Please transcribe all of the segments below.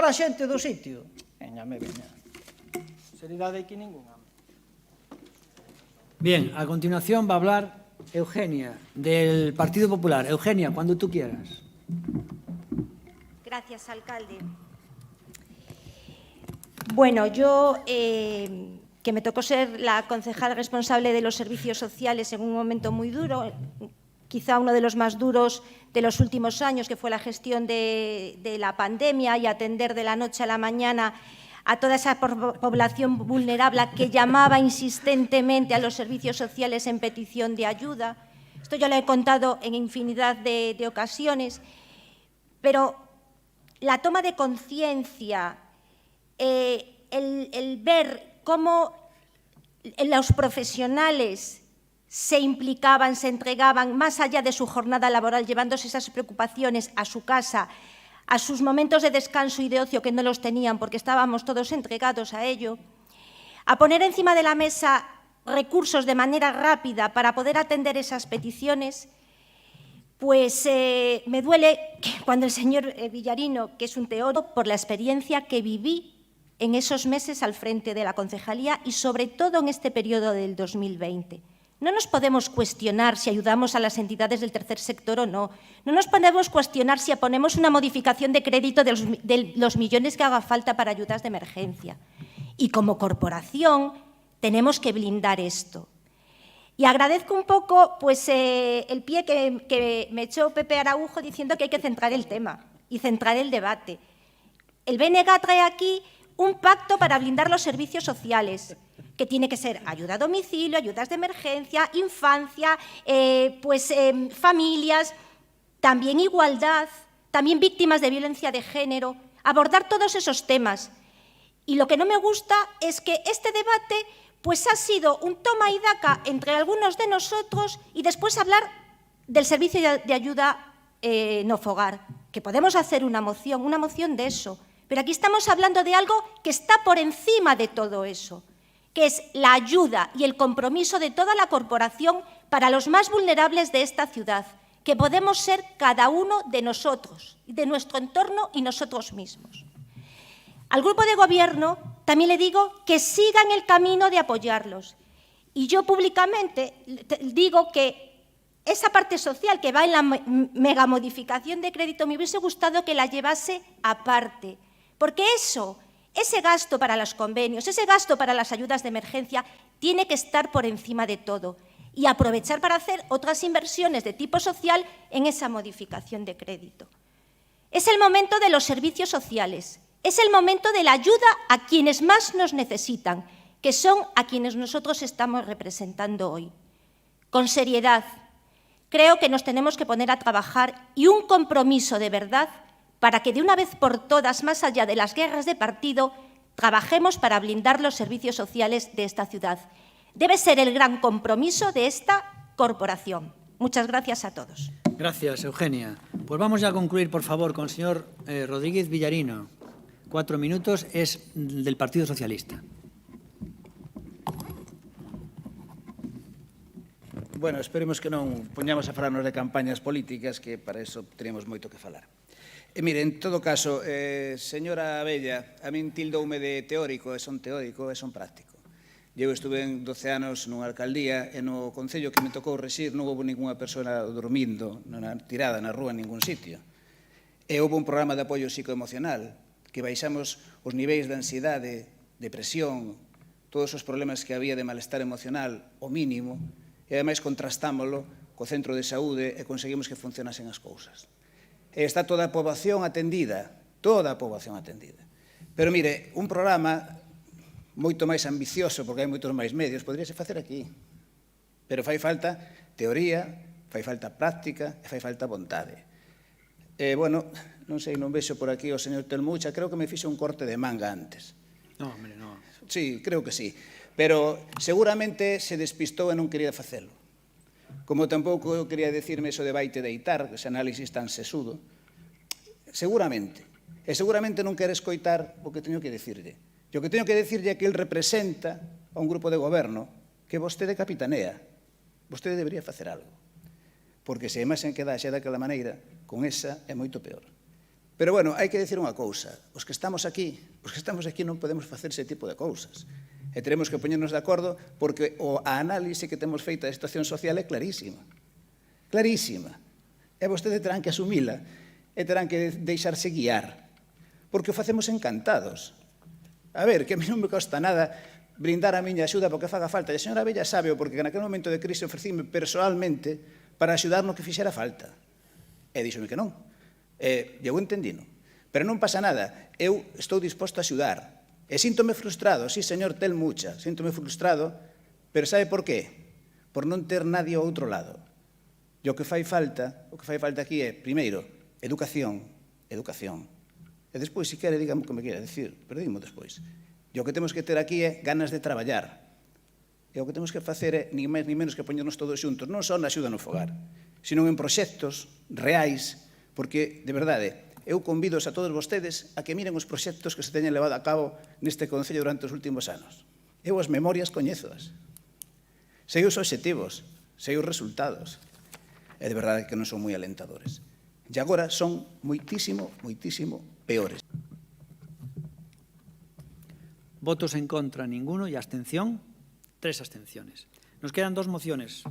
sacar a xente do sitio. Veñame. Seriedade aquí ninguna. Bien, a continuación va a hablar Eugenia, del Partido Popular. Eugenia, cuando tú quieras. Gracias, alcalde. Bueno, yo, que me tocó ser la concejal responsable de los servicios sociales en un momento muy duro, quizá uno de los más duros de los últimos años, que fue la gestión de la pandemia y atender de la noche a la mañana a toda esa población vulnerable que llamaba insistentemente a los servicios sociales en petición de ayuda. Esto ya lo he contado en infinidad de ocasiones, pero la toma de conciencia, el ver cómo los profesionales se implicaban, se entregaban más allá de su jornada laboral, llevándose esas preocupaciones a su casa, a sus momentos de descanso y de ocio que no los tenían porque estábamos todos entregados a ello, a poner encima de la mesa recursos de manera rápida para poder atender esas peticiones, pues me duele que cuando el señor Villarino, que es un teórico, por la experiencia que viví en esos meses al frente de la concejalía y sobre todo en este periodo del 2020. No nos podemos cuestionar si ayudamos a las entidades del tercer sector o no. No nos podemos cuestionar si ponemos una modificación de crédito de los millones que haga falta para ayudas de emergencia. Y como corporación tenemos que blindar esto. Y agradezco un poco pues, el pie que me echó Pepe Araujo diciendo que hay que centrar el tema y centrar el debate. El BNG trae aquí un pacto para blindar los servicios sociales, que tiene que ser ayuda a domicilio, ayudas de emergencia, infancia, familias, también igualdad, también víctimas de violencia de género, abordar todos esos temas. Y lo que no me gusta es que este debate pues, ha sido un toma y daca entre algunos de nosotros y después hablar del servicio de ayuda no fogar, que podemos hacer una moción de eso. Pero aquí estamos hablando de algo que está por encima de todo eso, que es la ayuda y el compromiso de toda la corporación para los más vulnerables de esta ciudad, que podemos ser cada uno de nosotros, de nuestro entorno y nosotros mismos. Al grupo de gobierno también le digo que sigan el camino de apoyarlos. Y yo públicamente digo que esa parte social que va en la megamodificación de crédito me hubiese gustado que la llevase aparte. Porque ese gasto para los convenios, ese gasto para las ayudas de emergencia, tiene que estar por encima de todo y aprovechar para hacer otras inversiones de tipo social en esa modificación de crédito. Es el momento de los servicios sociales, es el momento de la ayuda a quienes más nos necesitan, que son a quienes nosotros estamos representando hoy. Con seriedad, creo que nos tenemos que poner a trabajar y un compromiso de verdad para que de una vez por todas, más allá de las guerras de partido, trabajemos para blindar los servicios sociales de esta ciudad. Debe ser el gran compromiso de esta corporación. Muchas gracias a todos. Gracias, Eugenia. Pues vamos ya a concluir, por favor, con el señor Rodríguez Villarino. 4 minutos, es del Partido Socialista. Bueno, esperemos que non poñamos a falarnos de campañas políticas, que para eso teríamos moito que falar. Mire, en todo caso, señora Abella, a min tildoume de teórico, e son práctico. Eu estuve en 12 anos nunha alcaldía e no concello que me tocou rexir non houve ninguna persona dormindo, tirada na rúa en ningún sitio. E houve un programa de apoio psicoemocional que baixamos os niveis de ansiedade, depresión, todos os problemas que había de malestar emocional ao mínimo e ademais contrastámoslo co centro de saúde e conseguimos que funcionasen as cousas. Está toda a poboación atendida, Pero mire, un programa moito máis ambicioso, porque hai moitos máis medios, podríase facer aquí. Pero fai falta teoría, fai falta práctica e fai falta vontade. Bueno, non sei, non vexo por aquí o señor Telmucha, creo que me fixe un corte de manga antes. No, hombre, no. Sí, creo que sí. Pero seguramente se despistou e non quería facelo. Como tampouco eu quería decirme eso de baite deitar, ese análisis tan sesudo. Seguramente. E seguramente non quere escoitar o que teño que dicirlle. E o que teño que dicirlle é que el representa a un grupo de goberno que vostede capitanea. Vostede debería facer algo. Porque se a imaxen queda xa daquela maneira, con esa é moito peor. Pero, bueno, hai que dicir unha cousa. Os que estamos aquí non podemos facer ese tipo de cousas. E teremos que poñernos de acordo porque a análise que temos feita da situación social é clarísima. Clarísima. E vostedes terán que asumila e terán que deixarse guiar. Porque o facemos encantados. A ver, que a mí non me costa nada brindar a miña axuda porque faga falta. E a señora Abella sábeo porque naquele momento de crise ofrecíme personalmente para axudar no que fixera falta. E díxome que non. E eu entendino. Pero non pasa nada. Eu estou disposto a axudar. E síntome frustrado, sí, señor Tel Mucha, síntome frustrado, pero sabe por qué? Por non ter nadie ao outro lado. E o que fai falta aquí é, primeiro, educación. E despois, se quere, dígame o que me quere decir, pero dígame despois. E o que temos que ter aquí é ganas de traballar. E o que temos que facer é, ni máis ni menos que poñernos todos xuntos, non só na axuda no fogar, sino en proxectos reais, porque, de verdade, eu convido a todos vostedes a que miren os proxectos que se teñen levado a cabo neste Concello durante os últimos anos. Eu as memorias coñezoas. Sei os obxectivos, sei os resultados. E de verdade que non son moi alentadores. E agora son moitísimo peores. Votos en contra, ninguno, y abstención, 3 abstenciones. Nos quedan 2 mociones.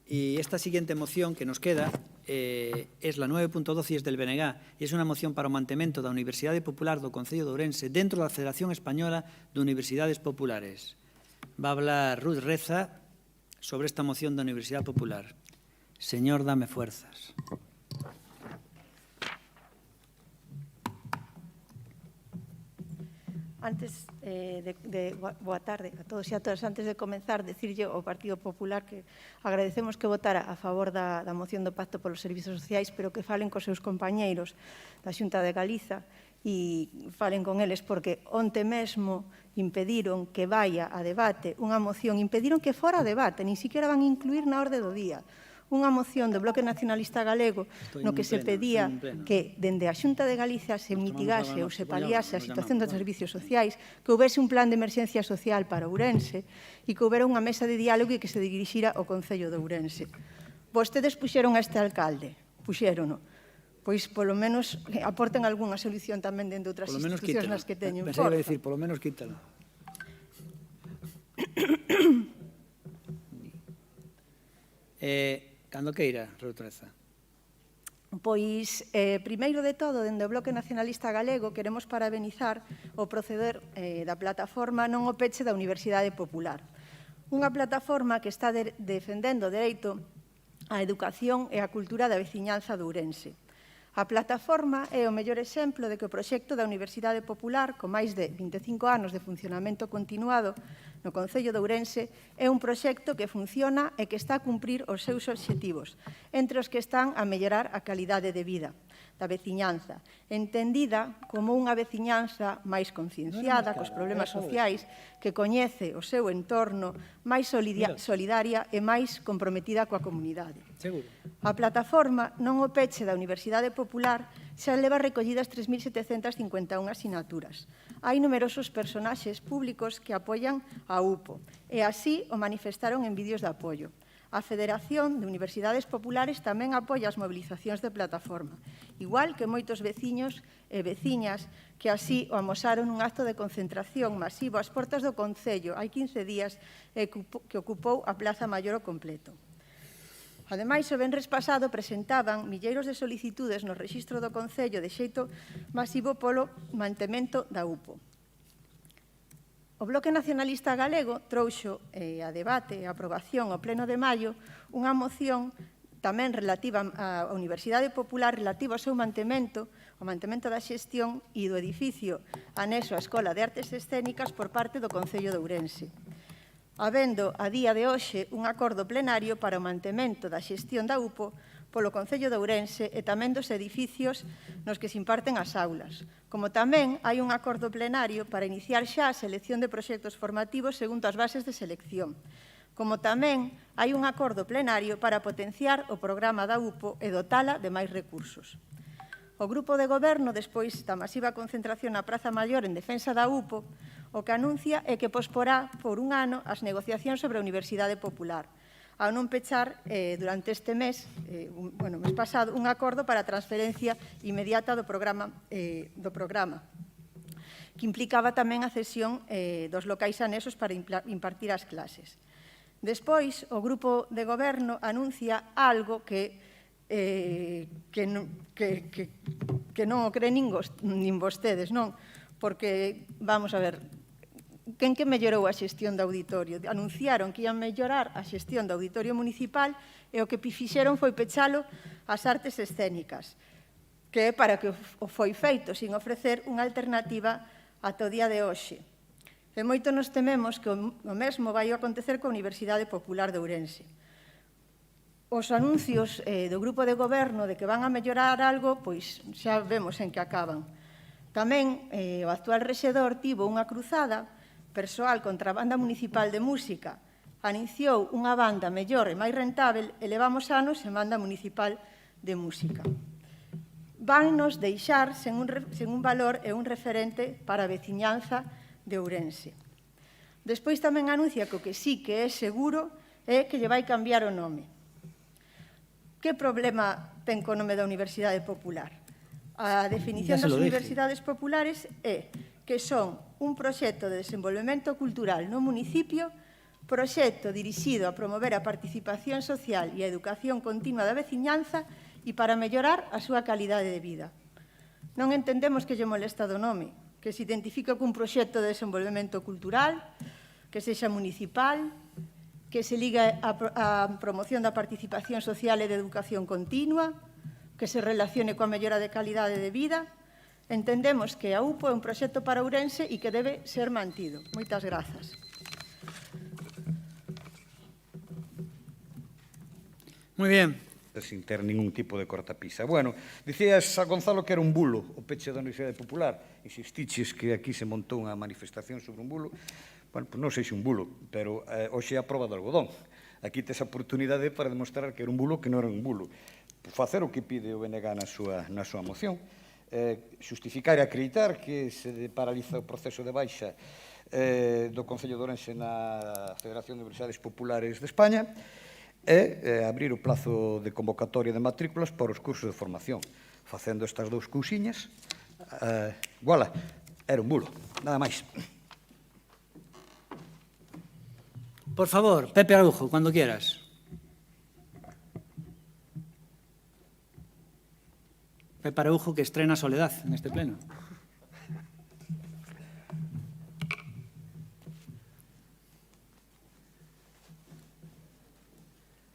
Y esta siguiente moción que nos queda es la 9.12 y es del BNG, e es unha moción para o mantemento da Universidade Popular do Concello de Ourense dentro da Federación Española de Universidades Populares. Va a hablar Ruth Reza sobre esta moción da Universidade Popular. Señor, dame fuerzas. Antes boa tarde a todos e a todas. Antes de comenzar, decirlle ao Partido Popular que agradecemos que votara a favor da moción do Pacto polos Servizos Sociais, pero que falen cos seus compañeiros da Xunta de Galiza e falen con eles, porque onte mesmo impediron que vaya a debate unha moción, impediron que fora a debate, nin siquiera van incluir na orde do día unha moción do Bloque Nacionalista Galego no que se pedía que dende a Xunta de Galicia se mitigase ou se paliase a situación dos servicios sociais, que houbese un plan de emerxencia social para Ourense e que houbera unha mesa de diálogo e que se dirixira ao Concello de Ourense. Vostedes puxeron a este alcalde, puxérono. Pois, polo menos, aporten algunha solución tamén dende outras institucións nas que teñen. Pensei que iba a decir, polo menos quítalo. Cando queira, Ruth Reza. Pois, primeiro de todo, dende o Bloque Nacionalista Galego, queremos parabenizar o proceder da plataforma Non o peche da Universidade Popular. Unha plataforma que está defendendo o dereito á educación e á cultura da veciñanza de Ourense. A plataforma é o mellor exemplo de que o proxecto da Universidade Popular, con máis de 25 anos de funcionamento continuado no Concello de Ourense, é un proxecto que funciona e que está a cumprir os seus obxectivos, entre os que están a mellorar a calidade de vida da veciñanza, entendida como unha veciñanza máis concienciada cos problemas sociais, que coñece o seu entorno, máis solidaria e máis comprometida coa comunidade. A plataforma Non o peche da Universidade Popular xa leva recollidas 3.751 asinaturas. Hai numerosos personaxes públicos que apoian a UPO e así o manifestaron en vídeos de apoio. A Federación de Universidades Populares tamén apoia as movilizacións de plataforma, igual que moitos veciños e veciñas que así o amosaron nun acto de concentración masivo ás portas do Concello hai 15 días que ocupou a Plaza Maior ao completo. Ademais, o venres pasado presentaban milleiros de solicitudes no rexistro do Concello de xeito masivo polo mantemento da UPO. O Bloque Nacionalista Galego trouxo a debate e a aprobación ao pleno de maio unha moción tamén relativa á Universidade Popular relativa ao seu mantemento, o mantemento da xestión e do edificio anexo á Escola de Artes Escénicas por parte do Concello de Ourense. Habendo a día de hoxe un acordo plenario para o mantemento da xestión da UPO polo Concello de Ourense e tamén dos edificios nos que se imparten as aulas, como tamén hai un acordo plenario para iniciar xa a selección de proxectos formativos segundo as bases de selección, como tamén hai un acordo plenario para potenciar o programa da UPO e dotala de máis recursos. O Grupo de Goberno, despois da masiva concentración na Praza Maior en defensa da UPO, o que anuncia é que posporá por un ano as negociacións sobre a Universidade Popular. ao non pechar durante este mes, mes pasado, un acordo para a transferencia inmediata do programa, que implicaba tamén a cesión dos locais anexos para impartir as clases. Despois, o grupo de goberno anuncia algo que non o creen nin vostedes, non? Porque, vamos a ver, quen que mellorou a xestión do auditorio? Anunciaron que ian mellorar a xestión do auditorio municipal e o que fixeron foi pechalo ás artes escénicas, que é para que o foi feito, sin ofrecer unha alternativa ata o día de hoxe. E moito nos tememos que o mesmo vai acontecer coa Universidade Popular de Ourense. Os anuncios do grupo de goberno de que van a mellorar algo, pois xa vemos en que acaban. Tamén o actual rexedor tivo unha cruzada persoal contra a Banda Municipal de Música, anunciou unha banda mellor e máis rentável e levamos anos en Banda Municipal de Música. Vannos deixar sen un valor e un referente para a veciñanza de Ourense. Despois tamén anuncia que o que sí que é seguro é que lle vai cambiar o nome. Que problema ten co nome da Universidade Popular? A definición das universidades populares é que son un proxecto de desenvolvemento cultural no municipio, proxecto dirixido a promover a participación social e a educación continua da veciñanza e para mellorar a súa calidade de vida. Non entendemos que lle molesta do nome, que se identifica cun proxecto de desenvolvemento cultural, que sexa municipal, que se liga á promoción da participación social e de educación continua, que se relacione coa mellora de calidade de vida. Entendemos que a UPO é un proxecto para Ourense e que debe ser mantido. Moitas grazas. Moi ben. Sin ter ningún tipo de cortapisa. Bueno, dicías a Gonzalo que era un bulo o peche da Universidade Popular. Insistiches que aquí se montou unha manifestación sobre un bulo. Bueno, pois non sei se un bulo, pero hoxe é a prova do algodón. Aquí tes a oportunidade para demostrar que era un bulo que non era un bulo. Facer o que pide o BNG na súa moción. Xustificar e acreditar que se paraliza o proceso de baixa do Concello de Ourense na Federación de Universidades Populares de España e abrir o plazo de convocatoria de matrículas para os cursos de formación. Facendo estas dous cousiñas, voilà, era un bulo, nada máis. Por favor, Pepe Araujo, cuando quieras. Pepe Araujo, que estrena Soledad en este pleno.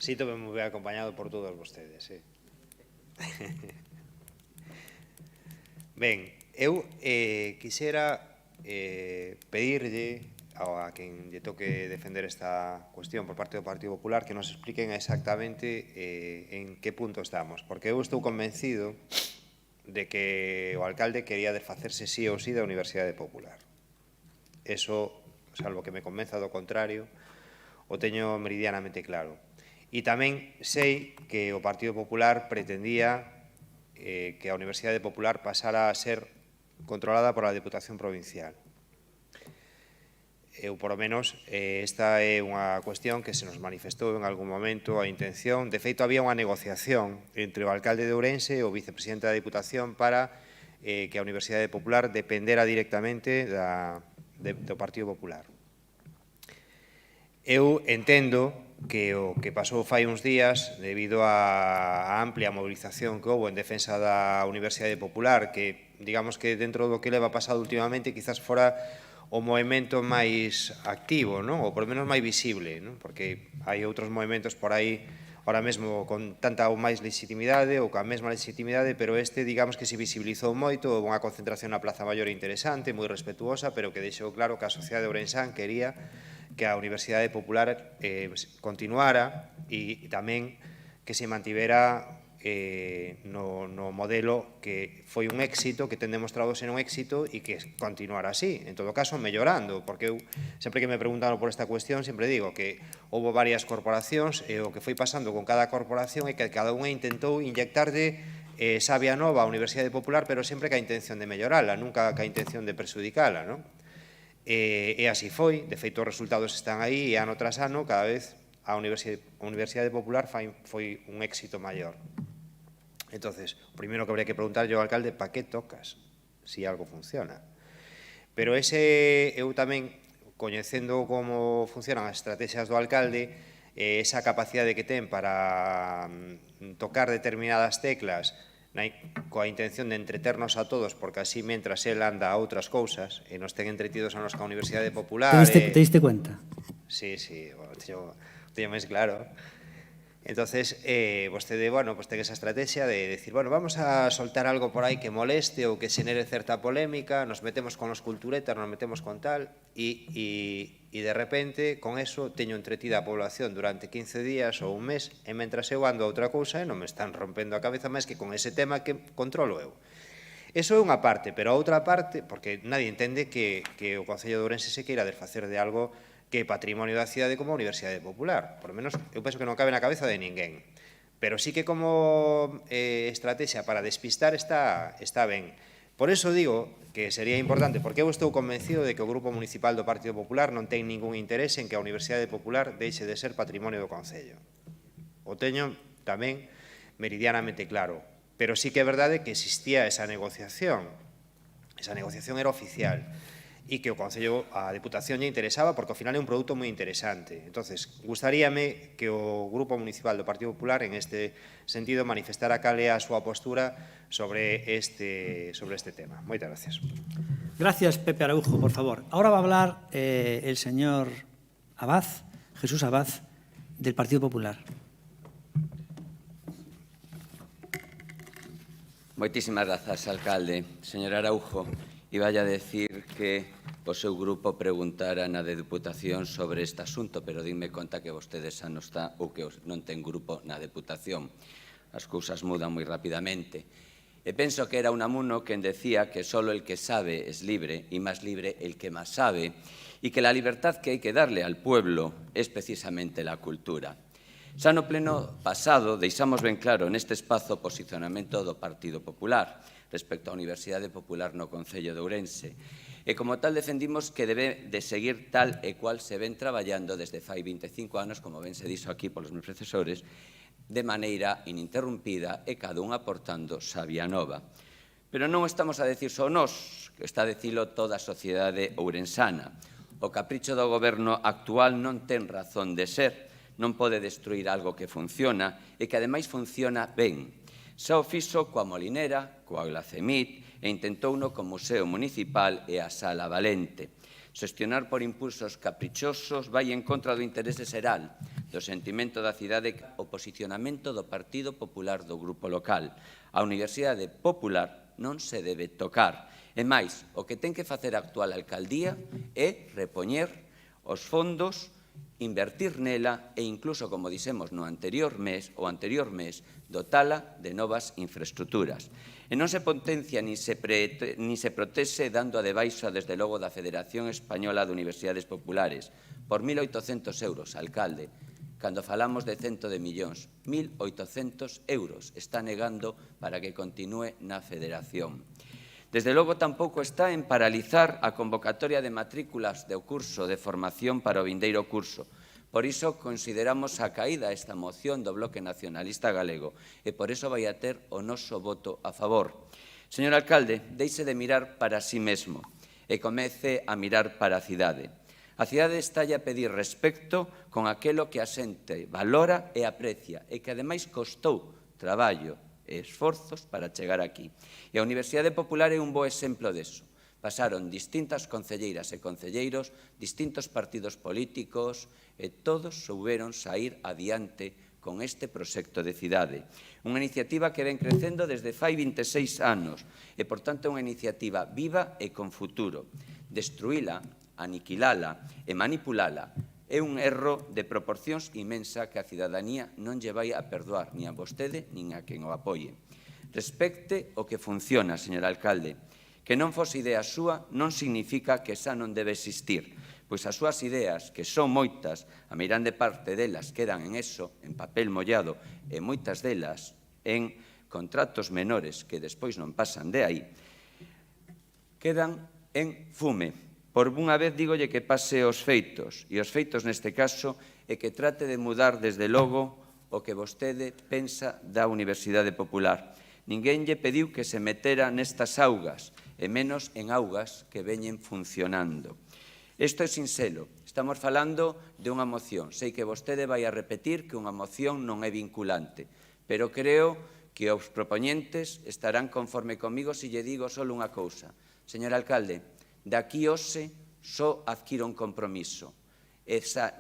Síntome moi ben acompañado por todos vostedes. Ben, eu quixera pedirlle a quen lle toque defender esta cuestión por parte do Partido Popular que nos expliquen exactamente en que punto estamos, porque eu estou convencido de que o alcalde quería desfacerse sí ou sí da Universidade Popular. Eso, salvo que me convenza do contrario, o teño meridianamente claro. E tamén sei que o Partido Popular pretendía que a Universidade Popular pasara a ser controlada por a Deputación Provincial. Eu, por lo menos, esta é unha cuestión que se nos manifestou en algún momento a intención. De feito, había unha negociación entre o alcalde de Ourense e o vicepresidente da Deputación para que a Universidade Popular dependera directamente do Partido Popular. Eu entendo que o que pasou fai uns días, debido á amplia movilización que houve en defensa da Universidade Popular, que, digamos que dentro do que leva pasado últimamente, quizás fora o movimento máis activo, non? Ou por lo menos máis visible, non? Porque hai outros movimentos por aí ahora mesmo con tanta ou máis legitimidade ou coa mesma legitimidade, pero este, digamos que se visibilizou moito, houve unha concentración na Plaza Maior interesante, moi respetuosa, pero que deixou claro que a sociedade de Ourensán quería que a Universidade Popular continuara e tamén que se mantivera no modelo que foi un éxito, que ten demostrado ser un éxito e que continuara así, en todo caso mellorando, porque eu sempre que me preguntan por esta cuestión sempre digo que houve varias corporacións e o que foi pasando con cada corporación é que cada unha intentou inyectarlle savia nova á Universidade Popular, pero sempre ca intención de mellorala, nunca ca intención de perxudicala, non? E así foi, de feito os resultados están aí e ano tras ano cada vez a Universidade Popular foi un éxito maior. Entonces, o primeiro que habría que preguntar ao alcalde, para que tocas, se algo funciona? Pero eu tamén, coñecendo como funcionan as estrategias do alcalde, esa capacidade que ten para tocar determinadas teclas coa intención de entreternos a todos, porque así, mentras él anda a outras cousas, e nos ten entretidos a nos ca Universidade Popular... ¿Te diste cuenta? Sí, teño máis claro. Entonces, vostede, bueno, pues ten esa estrategia de decir, bueno, vamos a soltar algo por aí que moleste ou que xenere certa polémica, nos metemos con los culturetas, nos metemos con tal, e de repente, con eso, teño entretida a población durante 15 días ou un mes, e mentras eu ando a outra cousa, e non me están rompendo a cabeza máis que con ese tema que controlo eu. Eso é unha parte, pero a outra parte, porque nadie entende que o Concello de Ourense se queira desfacer de algo que é patrimonio da cidade como a Universidade Popular. Por lo menos, eu penso que non cabe na cabeza de ninguén. Pero sí que como estrategia para despistar está ben. Por eso digo que sería importante, porque eu estou convencido de que o Grupo Municipal do Partido Popular non ten ningún interés en que a Universidade Popular deixe de ser patrimonio do Concello. O teño tamén meridianamente claro. Pero sí que é verdade que existía esa negociación. Esa negociación era oficial. E que o Concello, a Deputación lle interesaba porque ao final é un produto moi interesante. Entonces, gustaríame que o Grupo Municipal do Partido Popular en este sentido manifestara cal é a súa postura sobre este tema. Moitas gracias. Gracias, Pepe Araujo, por favor. Ahora va a hablar el señor Abad, Jesús Abad, del Partido Popular. Moitísimas grazas, alcalde. Señor Araujo, iba a decir que o seu grupo preguntara na Deputación sobre este asunto, pero dime conta que vostede xa non está ou que non ten grupo na Deputación. As cousas mudan moi rapidamente. E penso que era Unamuno quen decía que solo el que sabe es libre y más libre el que más sabe y que la libertad que hai que darle al pueblo es precisamente la cultura. Xa no pleno pasado deixamos ben claro neste espazo o posicionamento do Partido Popular respecto á Universidade Popular no Concello de Ourense. E como tal defendimos que debe de seguir tal e cual se ven traballando desde fai 25 anos, como ben se dixo aquí polos meus predecesores, de maneira ininterrumpida e cada un aportando sabia nova. Pero non estamos a decir só nós, que está a dicilo toda a sociedade ourensana. O capricho do goberno actual non ten razón de ser, non pode destruir algo que funciona e que ademais funciona ben. Xa o fixo coa Molinera, coa Glacemit e intentouno co Museo Municipal e a Sala Valente. Xestionar por impulsos caprichosos vai en contra do interese xeral, do sentimento da cidade, o posicionamento do Partido Popular do grupo local. A Universidade Popular non se debe tocar. E máis, o que ten que facer a actual alcaldía é repoñer os fondos, invertir nela e incluso, como dixemos no anterior mes, dotala de novas infraestructuras. E non se potencia ni se protexe dando a debaixo desde logo da Federación Española de Universidades Populares por 1.800 euros, alcalde, cando falamos de 100 de millóns. 1.800 euros está negando para que continúe na Federación. Desde logo, tampouco está en paralizar a convocatoria de matrículas do curso de formación para o vindeiro curso. Por iso, consideramos a caída esta moción do Bloque Nacionalista Galego e por iso vai a ter o noso voto a favor. Señor alcalde, deixe de mirar para si mesmo e comece a mirar para a cidade. A cidade está a pedir respecto con aquelo que a xente valora e aprecia e que ademais costou traballo e esforzos para chegar aquí. E a Universidade Popular é un bo exemplo deso. Pasaron distintas concelleiras e concelleiros, distintos partidos políticos e todos souberon saír adiante con este proxecto de cidade. Unha iniciativa que ven crecendo desde fai 26 anos e, por tanto, unha iniciativa viva e con futuro. Destruíla, aniquilala e manipulala é un erro de proporcións inmensa que a cidadanía non lle vai a perdoar nin a vostede nin a quen o apoie. Respecte o que funciona, señor alcalde. Que non fose idea súa non significa que xa non debe existir, pois as súas ideas, que son moitas, a meirande parte delas quedan en eso, en papel mollado, e moitas delas en contratos menores que despois non pasan de aí, quedan en fume. Por unha vez dígolle que pase os feitos, e os feitos neste caso é que trate de mudar desde logo o que vostede pensa da Universidade Popular. Ninguén lle pediu que se metera nestas augas, e menos en augas que veñen funcionando. Isto é sinxelo. Estamos falando de unha moción. Sei que vostede vai a repetir que unha moción non é vinculante, pero creo que os propoñentes estarán conforme comigo se lle digo só unha cousa. Señor alcalde, daqui hoxe só adquiro un compromiso.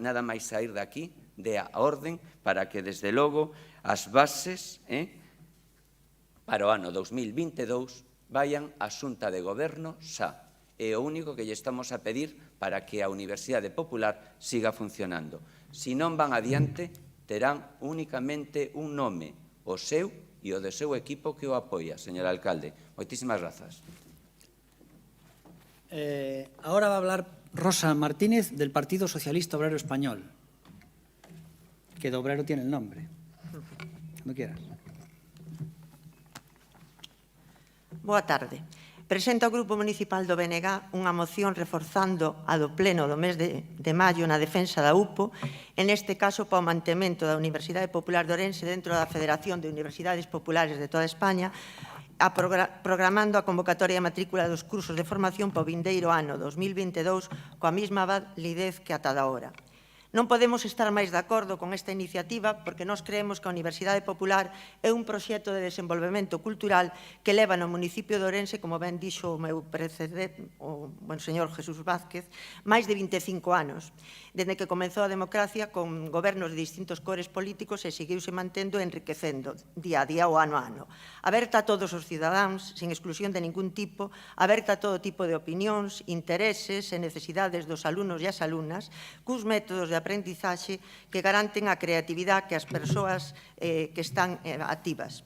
Nada máis sair daqui, de a orden para que, desde logo, as bases para o ano 2022 vayan á Xunta de Goberno xa. É o único que lle estamos a pedir para que a Universidade Popular siga funcionando. Se non van adiante, terán únicamente un nome, o seu e o do seu equipo que o apoia, señor alcalde. Moitísimas grazas. Ahora va a hablar Rosa Martínez del Partido Socialista Obrero Español, que de obrero tiene el nombre. Cuando quieras. Boa tarde. Presento ao Grupo Municipal do BNG unha moción reforzando a do pleno do mes de maio na defensa da UPO, en este caso para o mantemento da Universidade Popular de Ourense dentro da Federación de Universidades Populares de toda España, programando a convocatoria e matrícula dos cursos de formación para o vindeiro ano 2022 coa mesma validez que ata da hora. Non podemos estar máis de acordo con esta iniciativa porque nós creemos que a Universidade Popular é un proxecto de desenvolvemento cultural que leva no municipio de Ourense, como ben dixo o meu precedente, o señor Jesús Vázquez, máis de 25 anos, desde que comezou a democracia con gobernos de distintos cores políticos e seguiuse mantendo e enriquecendo día a día o ano a ano. Aberta a todos os cidadáns, sin exclusión de ningún tipo, aberta a todo tipo de opinións, intereses e necesidades dos alumnos e as alumnas, cus métodos de aprendizaxe que garanten a creatividade que as persoas que están activas.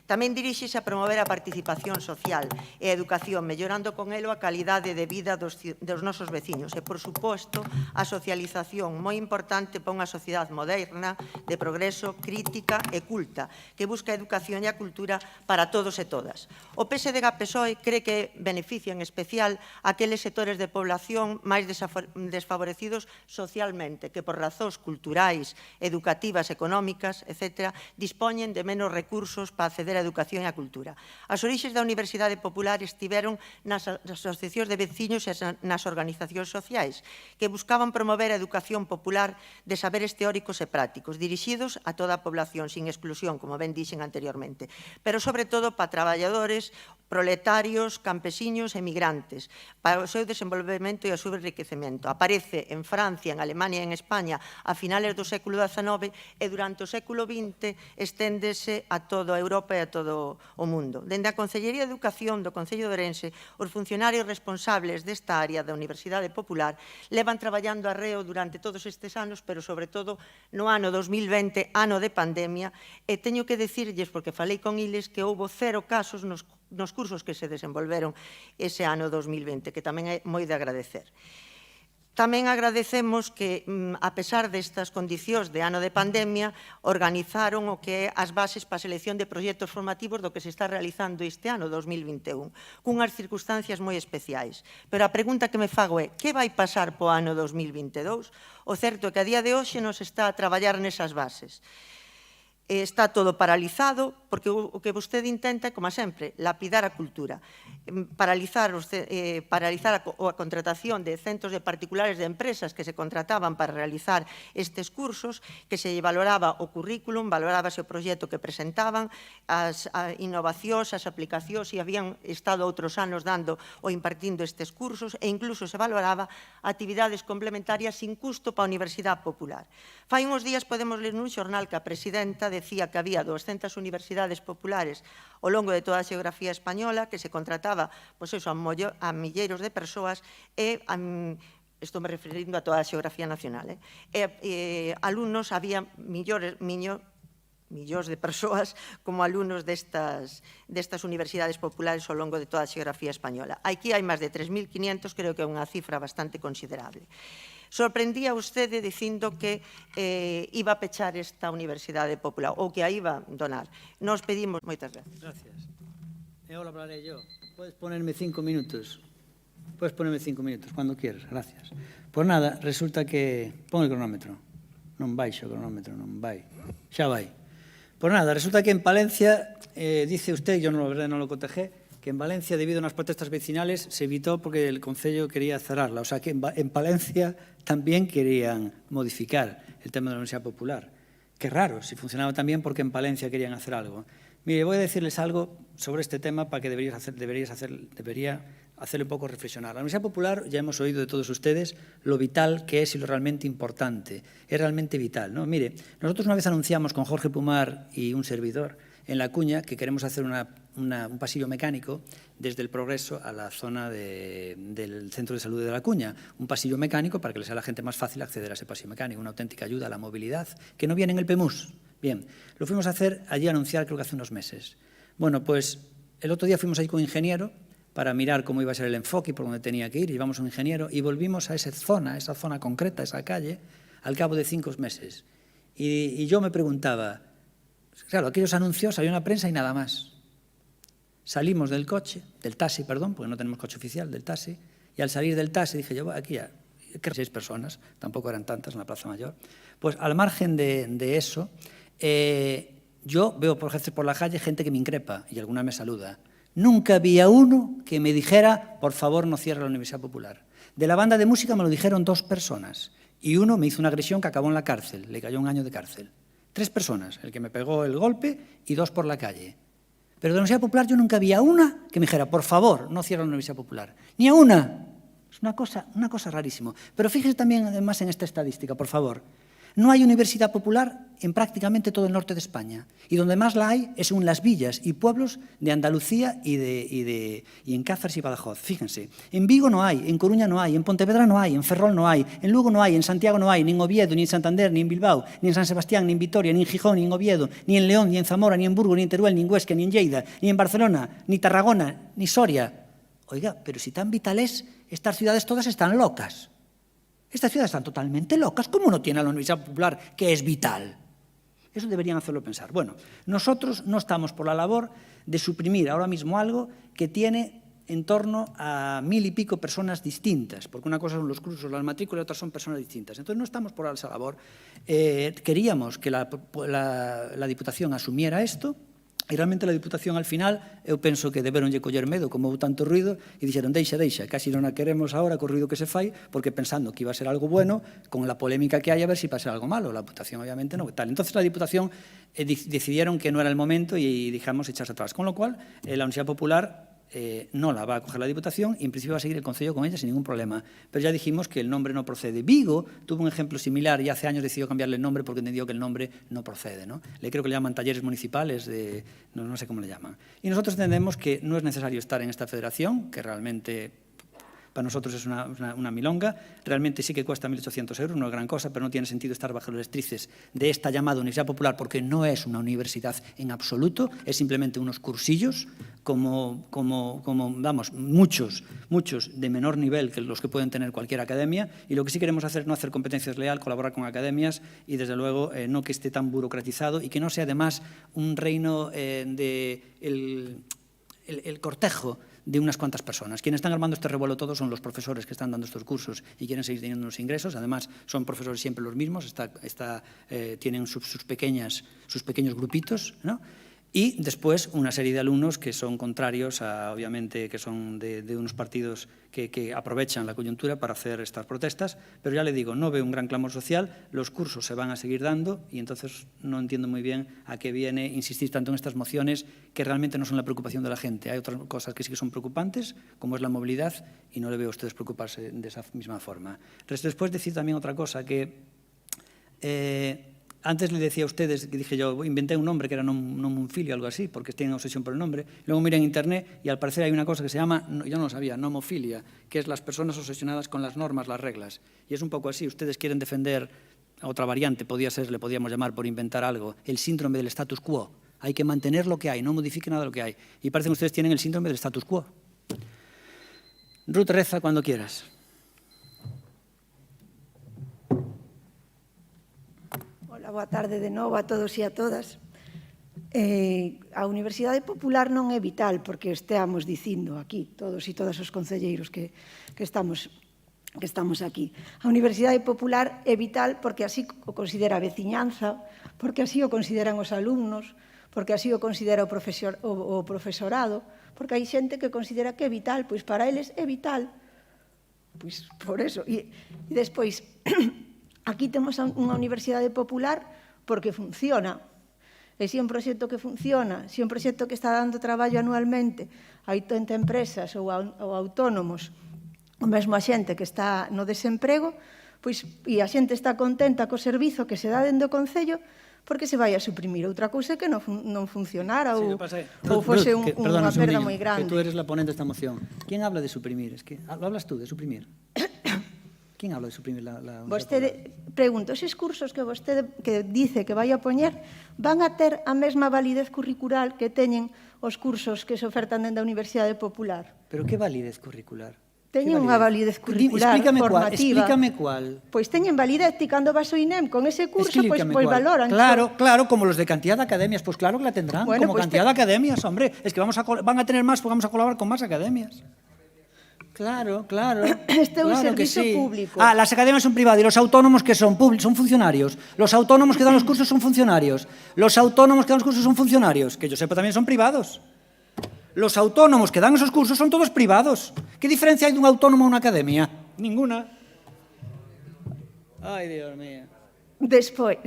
Tamén diríxese a promover a participación social e a educación, mellorando con elo a calidade de vida dos nosos veciños e, por suposto, a socialización moi importante para unha sociedade moderna, de progreso, crítica e culta, que busca a educación e a cultura para todos e todas. O PSDG-PSOE cree que beneficia en especial aqueles sectores de población máis desfavorecidos socialmente, que por razóns culturais, educativas, económicas, etc., dispoñen de menos recursos para acceder a educación e a cultura. As orixes da Universidade Popular estiveron nas asociacións de veciños e nas organizacións sociais que buscaban promover a educación popular de saberes teóricos e prácticos dirixidos a toda a población, sin exclusión, como ben dixen anteriormente, pero sobre todo para traballadores, proletarios, campesiños e migrantes, para o seu desenvolvemento e o seu enriquecemento. Aparece en Francia, en Alemania e en España a finales do século XIX e durante o século XX esténdese a toda a Europa e a todo o mundo. Dende a Consellería de Educación do Concello de Ourense, os funcionarios responsables desta área da Universidade Popular levan traballando arreo durante todos estes anos, pero sobre todo no ano 2020, ano de pandemia, e teño que dicirlles, porque falei con eles, que houbo 0 casos nos cursos que se desenvolveron ese ano 2020, que tamén é moi de agradecer. Tamén agradecemos que, a pesar destas condicións de ano de pandemia, organizaron o que é as bases para a selección de proxectos formativos do que se está realizando este ano, 2021, cunhas circunstancias moi especiais. Pero a pregunta que me fago é, que vai pasar po ano 2022? O certo é que a día de hoxe non se está a traballar nesas bases. Está todo paralizado, porque o que vostede intenta, como sempre, lapidar a cultura, paralizar a contratación de centros de particulares de empresas que se contrataban para realizar estes cursos, que se valoraba o currículum, valorábase o proxecto que presentaban, as innovacións, as aplicacións, e habían estado outros anos dando ou impartindo estes cursos, e incluso se valoraba actividades complementarias sin custo para a Universidade Popular. Fai uns días podemos ler nun xornal que a presidenta decía que había 200 universidades populares ao longo de toda a xeografía española, que se contrataba a milleiros de persoas e estou me referindo a toda a xeografía nacional. Alumnos, había millóns de persoas como alumnos destas universidades populares ao longo de toda a xeografía española. Aquí hai máis de 3.500, creo que é unha cifra bastante considerable. Sorprendía vostede dicindo que iba a pechar esta Universidade Popular ou que a iba a donar. Nos pedimos... Moitas gracias. Gracias. E ahora hablaré yo. Puedes ponerme 5 minutos. Puedes ponerme 5 minutos, cuando quieras, gracias. Pues nada, resulta que... Pon el cronómetro. Non baixo o cronómetro, non vai. Xa vai. Pues nada, resulta que en Palencia, dice usted, yo no, la verdad no lo cotejé, que en Valencia, debido a unas protestas vecinales, se evitó porque el Concello quería cerrarla. O sea que en Palencia también querían modificar el tema de la Universidad Popular. Qué raro, si funcionaba tan bien, porque en Palencia querían hacer algo. Mire, voy a decirles algo sobre este tema para que debería hacerle un poco reflexionar. La Universidad Popular, ya hemos oído de todos ustedes lo vital que es y lo realmente importante. Es realmente vital, ¿no? Mire, nosotros una vez anunciamos con Jorge Pumar y un servidor en La Cuña que queremos hacer un pasillo mecánico desde el Progreso a la zona del Centro de Salud de La Cuña. Un pasillo mecánico para que le sea a la gente más fácil acceder a ese pasillo mecánico, una auténtica ayuda a la movilidad, que no viene en el PEMUS. Bien, lo fuimos a hacer allí, a anunciar creo que hace unos meses. Bueno, pues el otro día fuimos ahí con un ingeniero para mirar cómo iba a ser el enfoque y por dónde tenía que ir, llevamos a un ingeniero y volvimos a esa zona concreta, esa calle, al cabo de 5 meses. Y yo me preguntaba, claro, aquellos anuncios, salió en la prensa y nada más. Salimos del coche, del taxi, perdón, porque no tenemos coche oficial, del taxi, y al salir del taxi dije yo, aquí ya, 6 personas, tampoco eran tantas en la Plaza Mayor. Pues al margen de eso, yo veo por veces por la calle gente que me increpa y alguna me saluda. Nunca había uno que me dijera, por favor, no cierre la Universidad Popular. De la banda de música me lo dijeron 2 personas y uno me hizo una agresión que acabó en la cárcel, le cayó 1 año de cárcel. 3 personas, el que me pegó el golpe y 2 por la calle. Pero de la Universidad Popular yo nunca había una que me dijera, por favor, no cierre la Universidad Popular. Ni a una. Es una cosa rarísima. Pero fíjese también, además, en esta estadística, por favor. No hay universidad popular en prácticamente todo el norte de España. Y donde más la hay es en las villas y pueblos de Andalucía y en Cáceres y Badajoz. Fíjense, en Vigo no hay, en Coruña no hay, en Pontevedra no hay, en Ferrol no hay, en Lugo no hay, en Santiago no hay, ni en Oviedo, ni en Santander, ni en Bilbao, ni en San Sebastián, ni en Vitoria, ni en Gijón, ni en Oviedo, ni en León, ni en Zamora, ni en Burgos, ni en Teruel, ni en Huesca, ni en Lleida, ni en Barcelona, ni Tarragona, ni Soria. Oiga, pero si tan vital es, estas ciudades todas están locas. Estas ciudades están totalmente locas. ¿Cómo no tiene a la Universidad Popular, que es vital? Eso deberían hacerlo pensar. Bueno, nosotros no estamos por la labor de suprimir ahora mismo algo que tiene en torno a 1000 y pico personas distintas, porque una cosa son los cursos, las matrículas, y otras son personas distintas. Entonces no estamos por esa labor. Queríamos que la Diputación asumiera esto. E realmente a Diputación, al final, eu penso que deberonlle coller medo, como houve tanto ruido, e dixeron, deixa, casi non a queremos ahora, co ruido que se fai, porque pensando que iba a ser algo bueno, con la polémica que hai, a ver si pasa algo malo. La Diputación, obviamente, no. Tal. Entonces, la Diputación decidieron que no era el momento y dejamos echarse atrás. Con lo cual, la Universidad Popular no la va a coger la Diputación y en principio va a seguir el Concello con ella sin ningún problema. Pero ya dijimos que el nombre no procede. Vigo tuvo un ejemplo similar y hace años decidió cambiarle el nombre porque entendió que el nombre no procede, ¿no? Creo que le llaman talleres municipales, no sé cómo le llaman. Y nosotros entendemos que no es necesario estar en esta federación, que realmente para nosotros es una milonga. Realmente sí que cuesta 1.800 euros, no es gran cosa, pero no tiene sentido estar bajo las directrices de esta llamada Universidad Popular porque no es una universidad en absoluto, es simplemente unos cursillos como vamos, muchos de menor nivel que los que pueden tener cualquier academia, y lo que sí queremos hacer es no hacer competencia desleal, colaborar con academias y, desde luego, no que esté tan burocratizado y que no sea, además, un reino el cortejo de unas cuantas personas. Quienes están armando este revuelo todo son los profesores que están dando estos cursos y quieren seguir teniendo unos ingresos. Además, son profesores siempre los mismos, tienen sus pequeños grupitos, ¿no? Y después una serie de alumnos que son contrarios, obviamente, que son de unos partidos que aprovechan la coyuntura para hacer estas protestas, pero ya le digo, no veo un gran clamor social, los cursos se van a seguir dando y entonces no entiendo muy bien a qué viene insistir tanto en estas mociones que realmente no son la preocupación de la gente. Hay otras cosas que sí que son preocupantes, como es la movilidad, y no le veo a ustedes preocuparse de esa misma forma. Después decir también otra cosa, que antes le decía a ustedes, que dije yo, inventé un nombre que era nomonfilio, algo así, porque tienen obsesión por el nombre. Luego miré en internet y al parecer hay una cosa que se llama, yo no lo sabía, nomofilia, que es las personas obsesionadas con las normas, las reglas. Y es un poco así, ustedes quieren defender otra variante, le podíamos llamar por inventar algo, el síndrome del status quo. Hay que mantener lo que hay, no modifique nada de lo que hay. Y parece que ustedes tienen el síndrome del status quo. Ruth, reza cuando quieras. Hola, boa tarde de novo a todos e a todas. A Universidade Popular non é vital, porque esteamos dicindo aquí, todos e todas os concelleiros que estamos aquí. A Universidade Popular é vital porque así o considera a veciñanza, porque así o consideran os alumnos, porque así o considera o profesorado, porque hai xente que considera que é vital, pois para eles é vital. Pois por eso. E despois, aquí temos unha Universidade Popular porque funciona. E se é un proxecto que funciona, se é un proxecto que está dando traballo anualmente a 80 empresas ou autónomos, o mesmo a xente que está no desemprego, pois, e a xente está contenta co servizo que se dá dentro do Concello, porque se vai a suprimir. Outra cousa é que non funcionara ou fose unha perda moi grande. Que tú eres la ponente desta moción. ¿Quién habla de suprimir? Es que hablas tú de suprimir. ¿Quién habla de suprimir la Vostede, pregunto, eses cursos que vostede que dice que vai a poñer van a ter a mesma validez curricular que teñen os cursos que se ofertan dentro da Universidade Popular? Pero que validez curricular? Teñen unha validez curricular formativa. Explícame cuál. Pois teñen validez, ti cando vas ao INEM con ese curso, pois valoran. Claro, como los de cantidad de academias, pues claro que la tendrán, como cantidad de academias, hombre. Es que van a tener más, porque vamos a colaborar con más academias. Claro. Este é un servicio público. Las academias son privadas y los autónomos que son funcionarios. Los autónomos que dan los cursos son funcionarios. Los autónomos que dan los cursos son funcionarios. Que yo sepa también son privados. Los autónomos que dan esos cursos son todos privados. ¿Qué diferencia hay de un autónomo a una academia? Ninguna. Ay, Dios mío. Despois,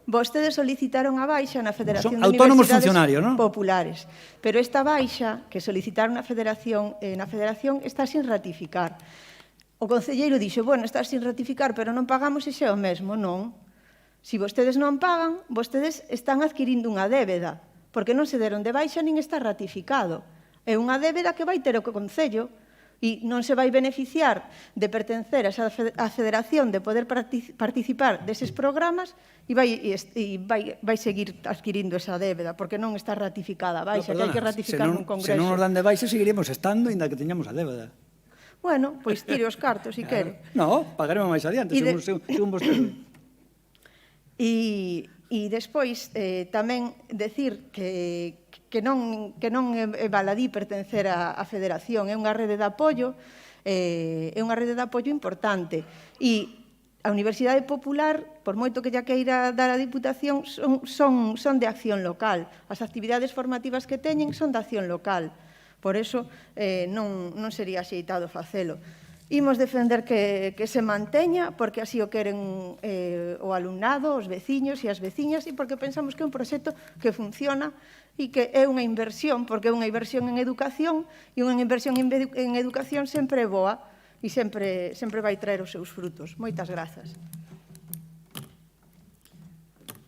vostedes solicitaron a baixa na Federación de Autónomos Universidades funcionarios, ¿no? Populares, pero esta baixa que solicitaron na Federación está sin ratificar. O concelleiro dixo, bueno, está sin ratificar, pero non pagamos e xa é o mesmo. Non. Se vostedes non pagan, vostedes están adquirindo unha débeda, porque non se deron de baixa nin está ratificado. É unha débeda que vai ter o Concello e non se vai beneficiar de pertencer a esa federación, de poder participar deses programas e vai seguir adquirindo esa débeda, porque non está ratificada a baixa, que hai que ratificar nun congreso. Se non nos dan de baixa, seguiremos estando, ainda que teñamos a débeda. Bueno, pois tire os cartos, se quere. No, pagaremos máis adiante, según vostede. E despois tamén decir que non é baladí pertencer á federación, é unha rede de apoio, importante. E a Universidade Popular, por moito que lla queira dar a Diputación, son de acción local. As actividades formativas que teñen son de acción local. Por eso non sería axeitado facelo. Imos defender que se manteña, porque así o queren o alumnado, os veciños e as veciñas, e porque pensamos que é un proxecto que funciona e que é unha inversión, porque é unha inversión en educación, e unha inversión en educación sempre é boa e sempre vai traer os seus frutos. Moitas grazas.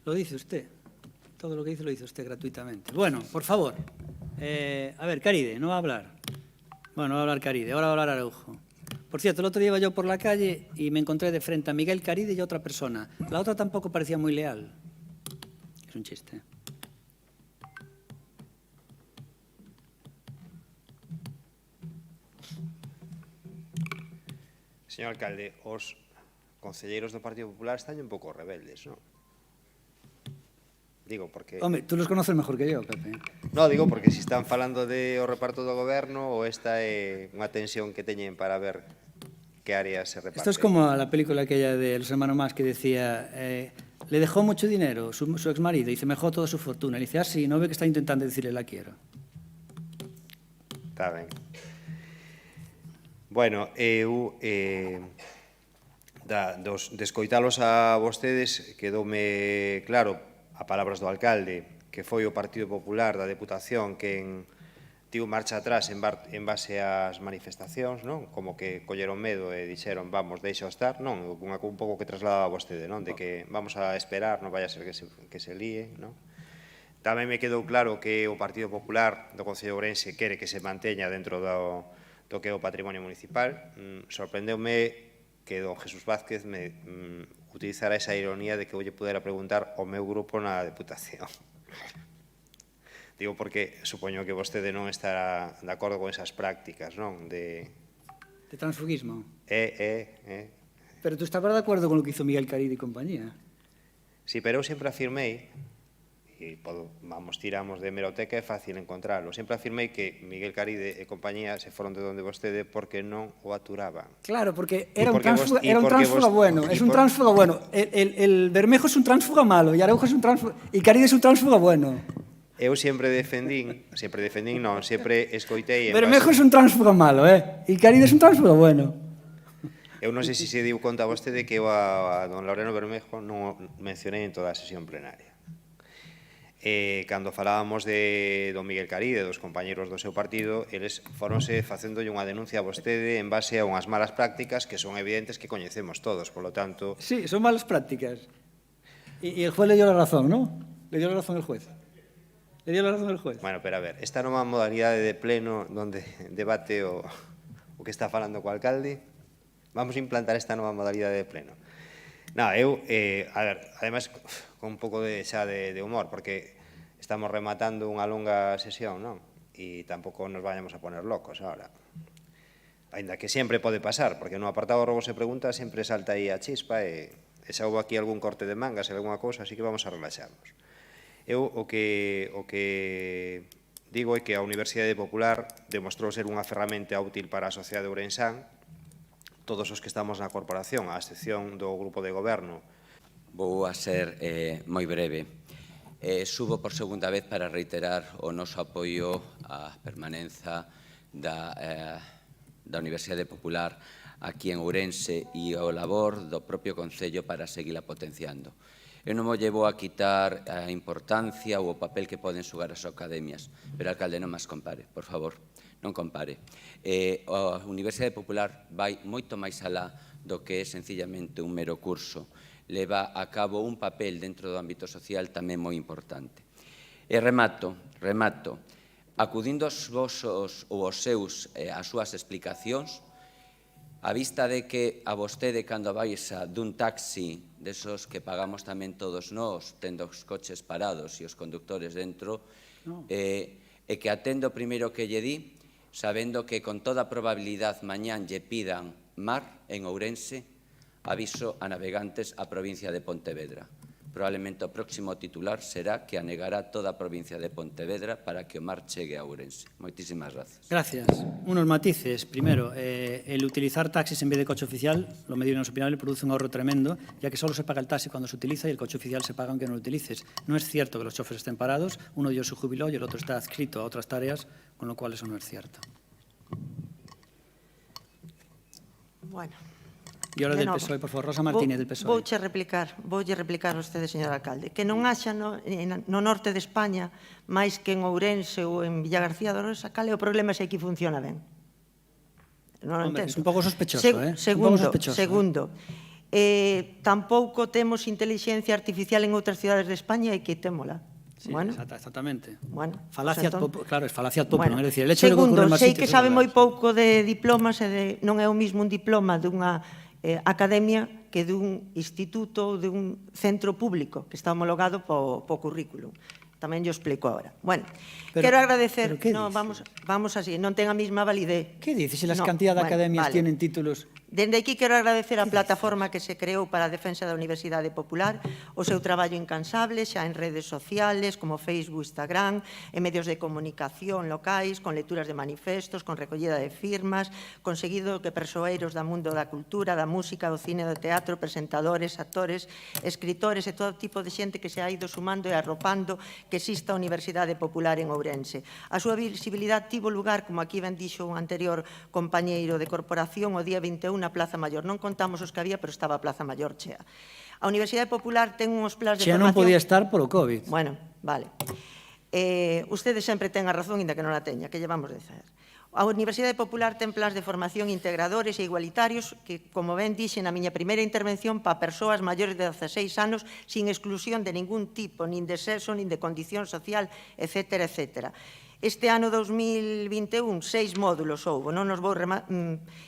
Lo dice usted. Todo lo que dice lo dice usted gratuitamente. Bueno, por favor. A ver, Caride, no va a hablar. Bueno, va a hablar Caride, ahora va a hablar Araujo. Por cierto, el otro día iba yo por la calle y me encontré de frente a Miguel Caride y a otra persona. La otra tampoco parecía muy leal. Es un chiste. Señor alcalde, os concelleiros do Partido Popular están un pouco rebeldes, non? Digo, porque... Hombre, tú los conoces mejor que yo, Pepe. No, digo, porque si están falando de o reparto do goberno ou esta é unha tensión que teñen para ver que áreas se reparten. Esto es como la película aquella de Los Hermanos Más que decía, le dejó mucho dinero su exmarido y se me dejó toda su fortuna. Y dice, sí, ¿no ve que está intentando decirle la quiero? Está ben. Bueno, eu de escoitalos a vostedes quedoume claro a palabras do alcalde que foi o Partido Popular da Deputación quen tivo marcha atrás en base ás manifestacións, non? Como que colleron medo e dixeron, vamos, deixa estar, non? Un pouco que trasladaba a vostede, non? De que vamos a esperar, non vai a ser que se líe, non? Tamén me quedou claro que o Partido Popular do Concello de Ourense quere que se manteña dentro do que é o patrimonio municipal. Sorprendeume que don Jesús Vázquez me utilizara esa ironía de que eu lle pudera preguntar ao meu grupo na Deputación. Digo porque supoño que vostede non estará de acordo con esas prácticas, non? De transfugismo. Pero tú estabas de acuerdo con lo que hizo Miguel Caride y compañía. Sí, pero eu sempre afirmei, e tiramos de hemeroteca, é fácil encontrarlo, sempre afirmei que Miguel Caride e compañía se foron de donde vostede porque non o aturaban. Claro, porque era un porque tránsfuga bueno, es un tránsfuga bueno. El Bermejo es un tránsfuga malo, y Araujo es un tránsfuga, y Caride es un tránsfuga bueno. Eu sempre escoitei... Bermejo es un tránsfuga malo, y Caride es un tránsfuga bueno. Eu non sei se se diu conta vostede que eu a don Laureano Bermejo non o mencionei en toda a sesión plenaria. Cando falábamos de don Miguel Caride, dos compañeros do seu partido, eles foronse facéndolle unha denuncia a vostede en base a unhas malas prácticas que son evidentes que coñecemos todos, polo tanto... Sí, son malas prácticas. Y el juez le dio la razón, ¿no? Le dio la razón el juez. Le dio la razón el juez. Bueno, pero a ver, esta nova modalidade de pleno donde debate o que está falando co alcalde, vamos a implantar esta nova modalidade de pleno. Nada, eu, a ver, ademais, con un pouco de humor, porque estamos rematando unha longa sesión, non? E tampouco nos vayamos a poner locos ahora. Ainda que sempre pode pasar, porque no apartado robos e preguntas sempre salta aí a chispa e xa houve aquí algún corte de mangas e alguna cousa, así que vamos a relaxarnos. Eu o que digo é que a Universidade Popular demostrou ser unha ferramenta útil para a sociedade de Ourensán. Todos os que estamos na corporación, a excepción do grupo de goberno. Vou a ser moi breve. Subo por segunda vez para reiterar o noso apoio á permanenza da Universidade Popular aquí en Ourense e ao labor do propio Concello para seguila potenciando. Eu non me llevo a quitar a importancia ou o papel que poden xogar as academias, pero, alcalde, non máis compare, por favor. Non compare. A Universidade Popular vai moito máis alá do que é sencillamente un mero curso. Leva a cabo un papel dentro do ámbito social tamén moi importante. E remato. Acudindo aos vosos ou aos seus, as súas explicacións, a vista de que a vostede, cando vais dun taxi, desos que pagamos tamén todos nós, tendo os coches parados e os conductores dentro, e que atendo o primeiro que lle di, sabendo que con toda probabilidade mañán lle pidan mar en Ourense, aviso a navegantes a provincia de Pontevedra. Probablemente o próximo titular será que anegará toda a provincia de Pontevedra para que o mar chegue a Ourense. Moitísimas gracias. Gracias. Unos matices. Primero, el utilizar taxis en vez de coche oficial, lo medio inopinable, produce un ahorro tremendo, ya que solo se paga el taxi cuando se utiliza y el coche oficial se paga aunque no lo utilices. No es cierto que los choferes estén parados, uno de ellos se jubiló y el otro está adscrito a otras tareas, con lo cual eso no es cierto. Bueno. E ahora del PSOE, por favor, Rosa Martínez, del PSOE. Voulle replicar a vostede, señor alcalde, que non haxa no norte de España máis que en Ourense ou en Villagarcía de Arosa, cal é o problema se aquí funciona ben? Non o entendo. Es un pouco sospechoso, Segundo, tampouco temos inteligencia artificial en outras cidades de España e quitémola. Sí, exactamente. Bueno, falacia claro, es falacia popular, es decir, el hecho segundo, de que ocurre en sei que sabe moi pouco de diplomas e non é o mismo un diploma dunha academia que dun instituto ou dun centro público que está homologado po currículum. Tamén yo explico agora. Bueno, quero agradecer... Vamos así, non ten a mesma validez. Que dices? Se las cantidad de academias tienen títulos... Dende aquí quero agradecer a plataforma que se creou para a defensa da Universidade Popular o seu traballo incansable xa en redes sociales como Facebook, Instagram, en medios de comunicación locais, con lecturas de manifestos, con recollida de firmas, conseguido que persoeiros da mundo da cultura, da música, do cine, do teatro, presentadores, actores, escritores e todo tipo de xente que se ha ido sumando e arropando que exista a Universidade Popular en Ourense. A súa visibilidade tivo lugar, como aquí ben dixo un anterior compañeiro de corporación, o día 21 na Plaza Maior. Non contamos os que había, pero estaba a Plaza Maior chea. A Universidade Popular ten uns plans de formación... Chea non podía estar polo COVID. Bueno, vale. Ustedes sempre ten a razón, inda que non a teña, que llevamos de dizer. A Universidade Popular ten plans de formación integradores e igualitarios que, como ben dixe na miña primeira intervención, para persoas maiores de 16 anos sin exclusión de ningún tipo, nin de sexo, nin de condición social, etcétera, etcétera. Este ano 2021, 6 módulos houve. Non nos vou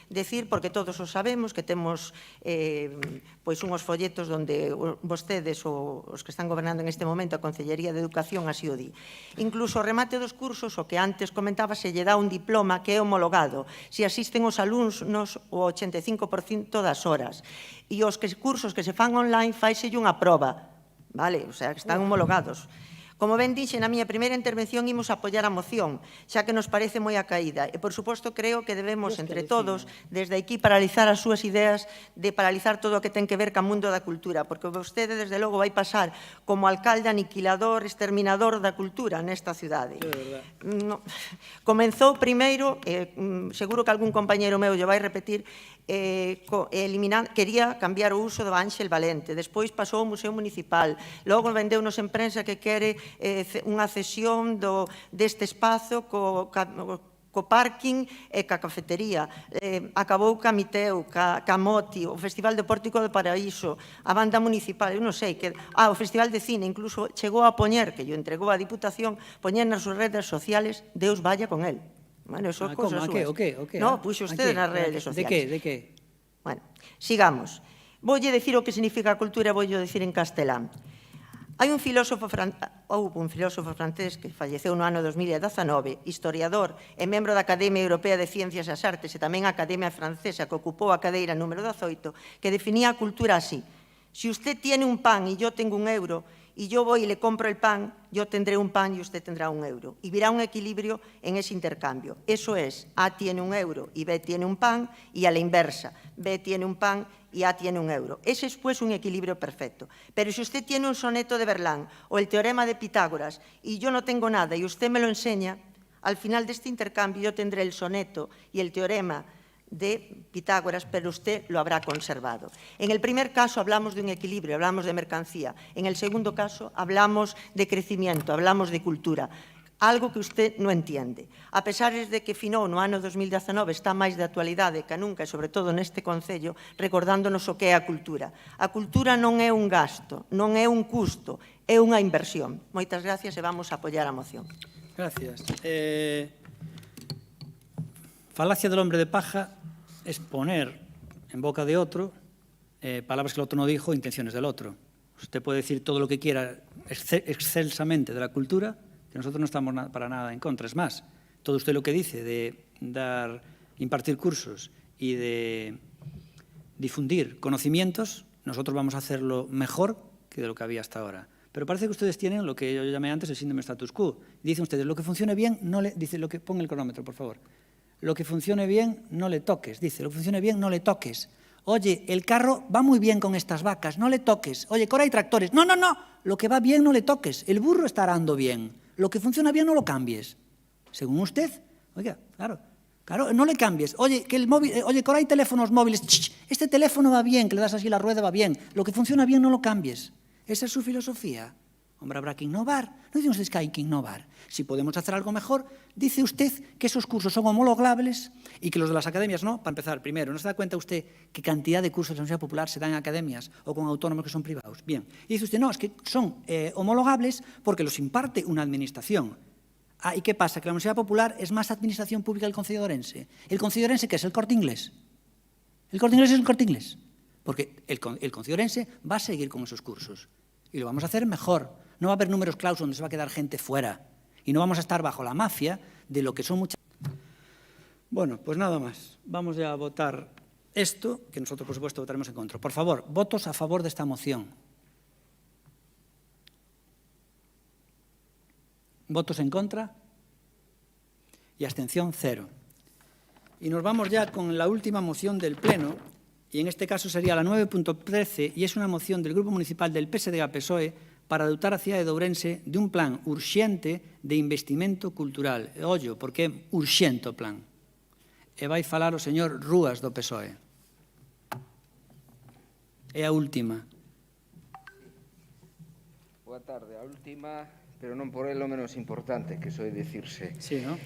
decir, porque todos os sabemos, que temos unhos folletos onde vostedes, os que están gobernando en este momento, a Consellería de Educación, así o di. Incluso o remate dos cursos, o que antes comentaba, se lle dá un diploma que é homologado. Se asisten os alumnos o 85% das horas. E os cursos que se fan online faiselle unha proba vale? O sea, que están homologados. Como ben dixe, na miña primeira intervención imos apoiar a moción, xa que nos parece moi acaída. E, por suposto, creo que debemos, entre todos, desde aquí, paralizar as súas ideas de paralizar todo o que ten que ver ca mundo da cultura, porque vostede, desde logo, vai pasar como alcalde aniquilador, exterminador da cultura nesta cidade. Comenzou primeiro, seguro que algún compañero meu lle vai repetir, quería cambiar o uso do Ángel Valente, despois pasou ao Museo Municipal, logo vendeunos en prensa que quere unha cesión deste espazo co parking e ca cafetería, acabou ca Miteu, ca Moti, o Festival de Pórtico de Paraíso, a banda municipal, eu non sei, o Festival de Cine, incluso chegou a poñer, que yo entregou a Diputación, poñer nas súas redes sociales, Deus vaya con él. Bueno, eso é cousa súas. No, puxo usted nas redes sociales. De que? Bueno, sigamos. Voulle dicir o que significa a cultura e voulle dicir en castelán. Houve un filósofo francés que falleceu no ano 2019, historiador e membro da Academia Europea de Ciencias e as Artes e tamén a Academia Francesa que ocupou a cadeira número 18, que definía a cultura así. Si usted tiene un pan y yo tengo un euro, y yo voy y le compro el pan, yo tendré un pan y usted tendrá un euro. Y verá un equilibrio en ese intercambio. Eso es, A tiene un euro y B tiene un pan, y a la inversa, B tiene un pan y A tiene un euro. Ese es pues un equilibrio perfecto. Pero si usted tiene un soneto de Verlaine o el teorema de Pitágoras y yo no tengo nada y usted me lo enseña, al final de este intercambio yo tendré el soneto y el teorema de Pitágoras, pero usted lo habrá conservado. En el primer caso hablamos de un equilibrio, hablamos de mercancía. En el segundo caso hablamos de crecimiento, hablamos de cultura. Algo que usted non entiende. A pesar de que finou no ano 2019 está máis de actualidade que nunca, e sobre todo neste Concello, recordándonos o que é a cultura. A cultura non é un gasto, non é un custo, é unha inversión. Moitas gracias e vamos a apoiar a moción. Gracias. Falacia del hombre de paja es poner en boca de otro palabras que el otro no dijo, intenciones del otro. Usted puede decir todo lo que quiera excelsamente de la cultura, que nosotros no estamos para nada en contra. Es más, todo usted lo que dice de impartir cursos y de difundir conocimientos, nosotros vamos a hacerlo mejor que de lo que había hasta ahora. Pero parece que ustedes tienen lo que yo llamé antes el síndrome status quo. Dicen ustedes, lo que funcione bien, no le... Dice, ponga el cronómetro, por favor. Lo que funcione bien, no le toques. Dice, lo que funcione bien, no le toques. Oye, el carro va muy bien con estas vacas, no le toques. Oye, que ahora hay tractores. No, no, no, lo que va bien no le toques. El burro está arando bien. Lo que funciona bien no lo cambies. Según usted, oiga, claro, no le cambies. Oye, que ahora hay teléfonos móviles. Este teléfono va bien, que le das así la rueda, va bien. Lo que funciona bien no lo cambies. Esa es su filosofía. Hombre, habrá que innovar. No dicen ustedes que hay que innovar. Si podemos hacer algo mejor, dice usted que esos cursos son homologables y que los de las academias no. Para empezar, primero, ¿no se da cuenta usted qué cantidad de cursos de la Universidad Popular se dan en academias o con autónomos que son privados? Bien. Y dice usted, no, es que son homologables porque los imparte una administración. ¿Y qué pasa? Que la Universidad Popular es más administración pública que el Concello de Ourense. ¿El Concello de Ourense qué es? ¿El Corte Inglés? ¿El Corte Inglés es el Corte Inglés? Porque el Concello de Ourense va a seguir con esos cursos. Y lo vamos a hacer mejor. No va a haber números clausos donde se va a quedar gente fuera. Y no vamos a estar bajo la mafia de lo que son muchas... Bueno, pues nada más. Vamos ya a votar esto, que nosotros, por supuesto, votaremos en contra. Por favor, votos a favor de esta moción. Votos en contra y abstención 0. Y nos vamos ya con la última moción del Pleno, y en este caso sería la 9.13, y es una moción del Grupo Municipal del PSDG-PSOE para dotar a cidade de Ourense de un plan urxente de investimento cultural. Ollo, porque é urxente o plan. E vai falar o señor Rúas do PSOE. É a última. Boa tarde. A última, pero non por elo menos importante, que soe dicirse. Sí, non?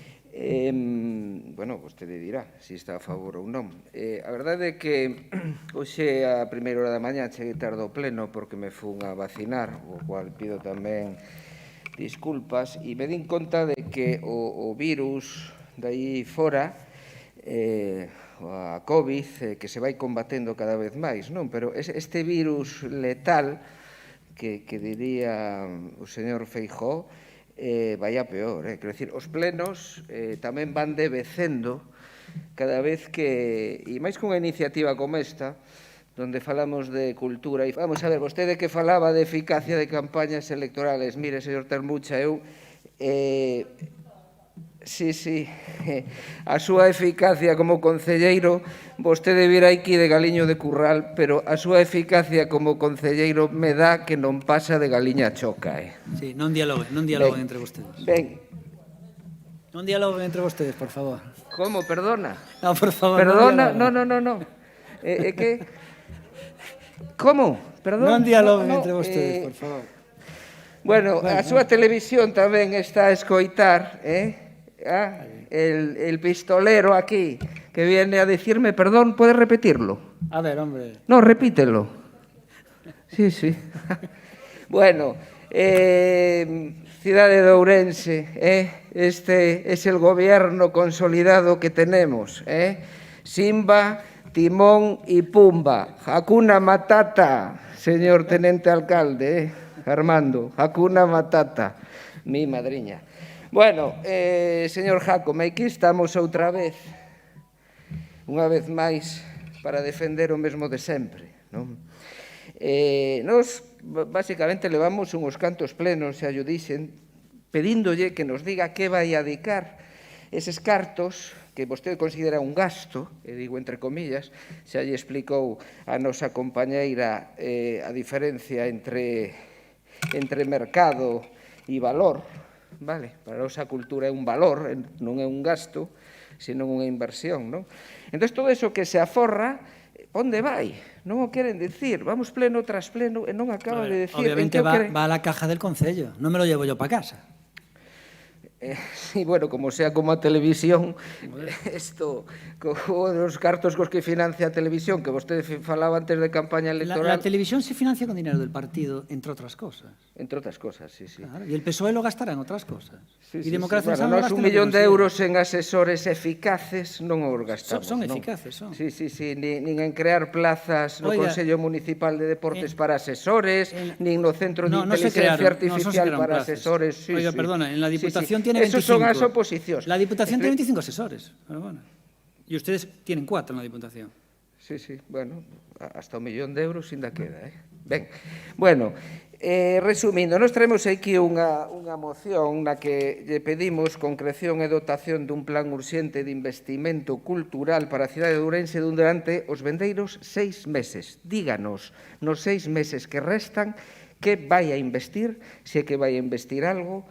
Bueno, vostede dirá se está a favor ou non. A verdade é que hoxe a primeira hora da mañá cheguei tarde ao pleno porque me fun a vacinar, o cual pido tamén disculpas, e me din conta de que o virus dai fora, a COVID, que se vai combatendo cada vez máis, non? Pero este virus letal, que diría o señor Feijóo, vai a peor. Quero dicir, os plenos tamén van debecendo cada vez que, e máis que unha iniciativa como esta, donde falamos de cultura. E vamos a ver, vostede que falaba de eficacia de campañas electorales. Mire, señor Termucha, eu... Sí, a súa eficacia como concelleiro, vostede vira aquí de galiño de curral, pero a súa eficacia como concelleiro me dá que non pasa de galiña choca, Sí, non dialoguen entre vostedes. Ben, Non dialoguen entre vostedes, por favor. como, perdona? No, por favor, Perdona, non dialoguen. no. É que... Como? Perdón? Non dialoguen entre vostedes, por favor. Bueno, a súa televisión tamén está a escoitar, el pistolero aquí, que viene a decirme, perdón, ¿puedes repetirlo? A ver, hombre. No, repítelo. Sí. Bueno, Cidade de Ourense, este es el gobierno consolidado que tenemos, Simba, Timón y Pumba. Hakuna Matata, señor teniente alcalde, Armando, Hakuna Matata, mi madriña. Bueno, señor Jácome, aquí estamos outra vez, unha vez máis, para defender o mesmo de sempre, non? Nos, basicamente, levamos uns cantos plenos, xa llo dixen, pedíndolle que nos diga que vai a dedicar eses cartos que vostede considera un gasto, e digo entre comillas, xa lle explicou a nosa compañeira a diferencia entre mercado e valor, vale? Para a nosa cultura é un valor, non é un gasto, senón unha inversión, non? Entón, todo eso que se aforra, onde vai? Non o queren dicir, vamos pleno tras pleno e non acaba de decir... Obviamente va a la caja del Concello, non me lo llevo yo para casa. Sí, bueno, como sea como a televisión, esto, como os cartos cos que financia a televisión, que vostede falaba antes de campaña electoral... La televisión se financia con dinero del partido, entre otras cosas. Entre otras cosas, sí. Claro, y el PSOE lo gastará en otras cosas. Sí, y Democracia bueno, Sana nos 1 millón de euros en asesores eficaces non os gastamos. Son non? eficaces, son. Sí, nin en crear plazas no Consello Municipal de Deportes para asesores, nin no Centro de Inteligencia Artificial para asesores. Sí, Oiga, sí. perdona, en la Diputación tiene 25. Esos son as oposicións. La Diputación tiene 25 asesores. Pero bueno. Y ustedes tienen 4 en la Diputación. Sí, bueno, hasta 1 millón de euros ainda queda, Ben, bueno, resumindo, nos traemos aquí unha moción na que lle pedimos concreción e dotación dun plan urxente de investimento cultural para a cidade de Ourense durante os vendeiros 6 meses. Díganos, nos 6 meses que restan, que vai a investir, se é que vai a investir algo,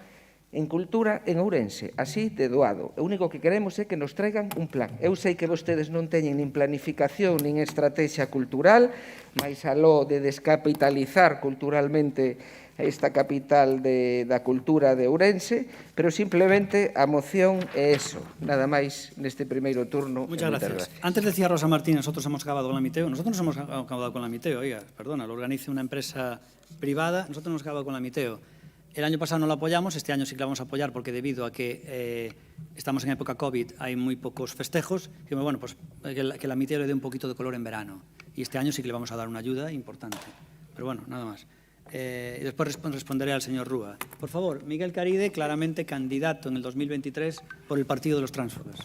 en cultura en Ourense, así de doado. O único que queremos é que nos traigan un plan. Eu sei que vostedes non teñen nin planificación nin estrategia cultural, máis aló de descapitalizar culturalmente esta capital da cultura de Ourense, pero simplemente a moción é eso, nada máis neste primeiro turno. Muchas gracias. Antes decía Rosa Martín, nosotros hemos acabado con la Miteo. Nosotros nos hemos acabado con la Miteo, oiga, perdona, lo organiza una empresa privada, nosotros nos hemos acabado con la Miteo. El año pasado no lo apoyamos, este año sí que la vamos a apoyar porque debido a que estamos en época COVID hay muy pocos festejos, que bueno, pues que la Miteo le dé un poquito de color en verano. Y este año sí que le vamos a dar una ayuda importante. Pero bueno, nada más. Y después responderé al señor Rúa. Por favor, Miguel Caride, claramente candidato en el 2023 por el Partido de los Tránsfugas.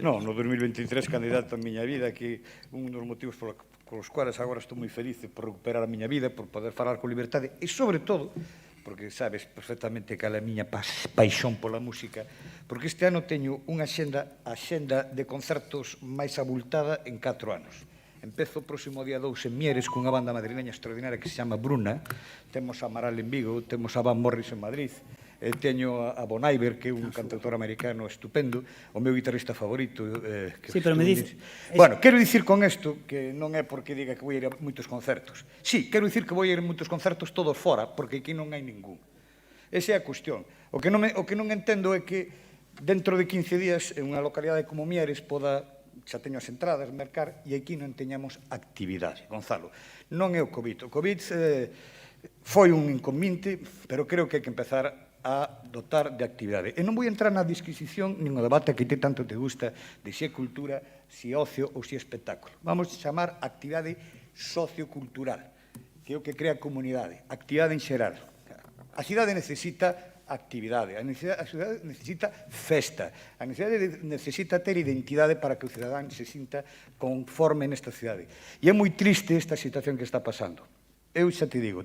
No, no 2023 candidato en miña vida, que un dos motivos polos cuales agora estou moi feliz por recuperar a miña vida, por poder falar con liberdade e, sobre todo, porque sabes perfectamente cal é a miña paixón pola música, porque este ano teño unha axenda de concertos máis abultada en 4 anos. Empezo o próximo día 2 en Mieres cunha banda madrileña extraordinaria que se chama Bruna, temos a Amaral en Vigo, temos a Van Morris en Madrid, teño a Bon Iver, que é un cantautor americano estupendo, o meu guitarrista favorito. Sí, pero me dice... Bueno, quero dicir con isto que non é porque diga que vou ir a moitos concertos. Sí, quero dicir que vou ir a moitos concertos todos fora, porque aquí non hai ningún. Esa é a cuestión. O que non entendo é que dentro de 15 días en unha localidade como Mieres xa teño as entradas, mercar, e aquí non teñamos actividade. Gonzalo, non é o COVID. O COVID foi un inconveniente, pero creo que hai que empezar a dotar de actividade. E non vou entrar na disquisición nin o debate que te tanto te gusta de se é cultura, se é ocio ou se é espectáculo. Vamos chamar actividade sociocultural, que é o que crea comunidade, actividade en xeral. A cidade necesita actividade, a cidade necesita festa, a cidade necesita ter identidade para que o cidadán se sinta conforme nesta cidade. E é moi triste esta situación que está pasando. Eu xa te digo,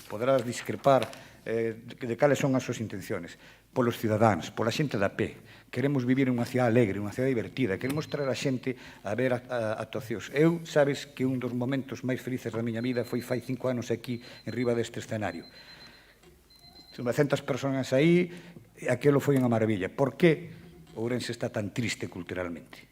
poderás discrepar de cales son as súas intenciones, polos cidadáns, pola xente da pé. Queremos vivir en unha cidade alegre, unha cidade divertida, queremos traer a xente a ver actuacións. Eu, sabes que un dos momentos máis felices da miña vida foi fai 5 anos aquí, en riba deste escenario. 900 personas aí, e aquilo foi unha maravilla. Por que Ourense está tan triste culturalmente?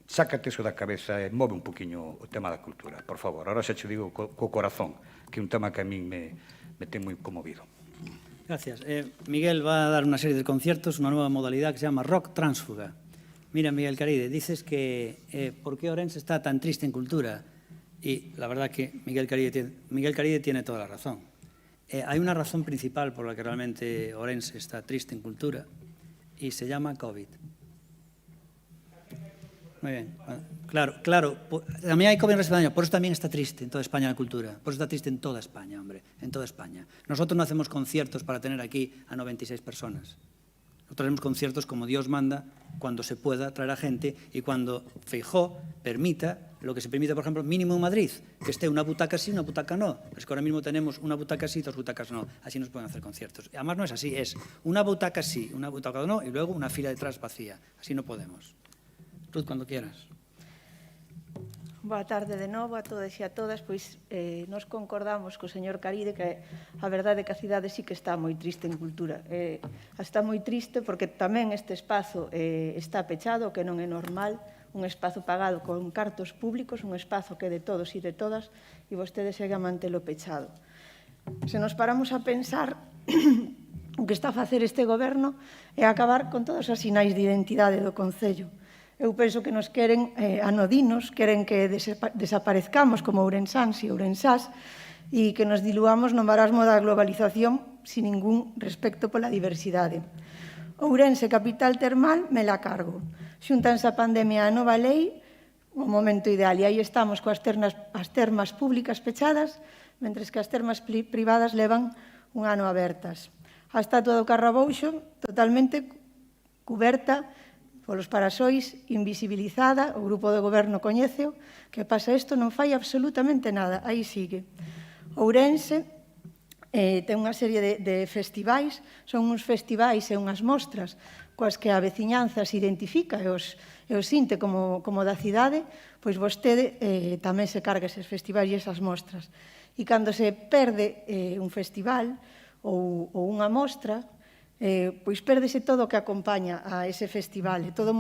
Sácate eso da cabeza e move un poquinho o tema da cultura, por favor. Ahora xa te digo co corazón, que é un tema que a min me ten moi conmovido. Gracias. Miguel va a dar una serie de conciertos, una nueva modalidad que se llama rock tránsfuga. Mira, Miguel Caride, dices que ¿por qué Ourense está tan triste en cultura? Y la verdad que Miguel Caride tiene toda la razón. Hay una razón principal por la que realmente Ourense está triste en cultura y se llama COVID. Muy bien. Claro. También hay COVID en España, por eso también está triste en toda España la cultura. Por eso está triste en toda España, hombre, en toda España. Nosotros no hacemos conciertos para tener aquí a 96 personas. Nosotros hacemos conciertos como Dios manda, cuando se pueda traer a gente y cuando Feijóo permita lo que se permite, por ejemplo, mínimo en Madrid, que esté una butaca sí, una butaca no. Es que ahora mismo tenemos una butaca sí, 2 butacas no. Así nos pueden hacer conciertos. Además no es así, es una butaca sí, una butaca no y luego una fila detrás vacía. Así no podemos. Ruth, cuando quieras. Boa tarde de novo a todos e a todas. Pois nos concordamos co señor Caride que a verdade é que a cidade sí que está moi triste en cultura. Está moi triste porque tamén este espazo está pechado, que non é normal, un espazo pagado con cartos públicos, un espazo que é de todos e de todas, e vostede segue a mantelo pechado. Se nos paramos a pensar, o que está a facer este goberno é acabar con todos os sinais de identidade do Concello. Eu penso que nos queren anodinos, queren que desaparezcamos como ourensáns e ourensás e que nos diluamos no marasmo da globalización sin ningún respecto pola diversidade. Ourense, capital termal, me la cargo. Xuntanse a pandemia a nova lei, o momento ideal, e aí estamos coas termas públicas pechadas, mentres que as termas privadas levan un ano abertas. A estatua do Carrabouxo totalmente cuberta polos parasois, invisibilizada, o grupo de goberno coñeceo, que pasa isto, non fai absolutamente nada, aí sigue. Ourense ten unha serie de festivais, son uns festivais e unhas mostras coas que a veciñanza se identifica e os sinte como da cidade, pois vostede tamén se carga eses festivais e esas mostras. E cando se perde un festival ou unha mostra, pois pérdese todo o que acompaña a ese festival, e todo o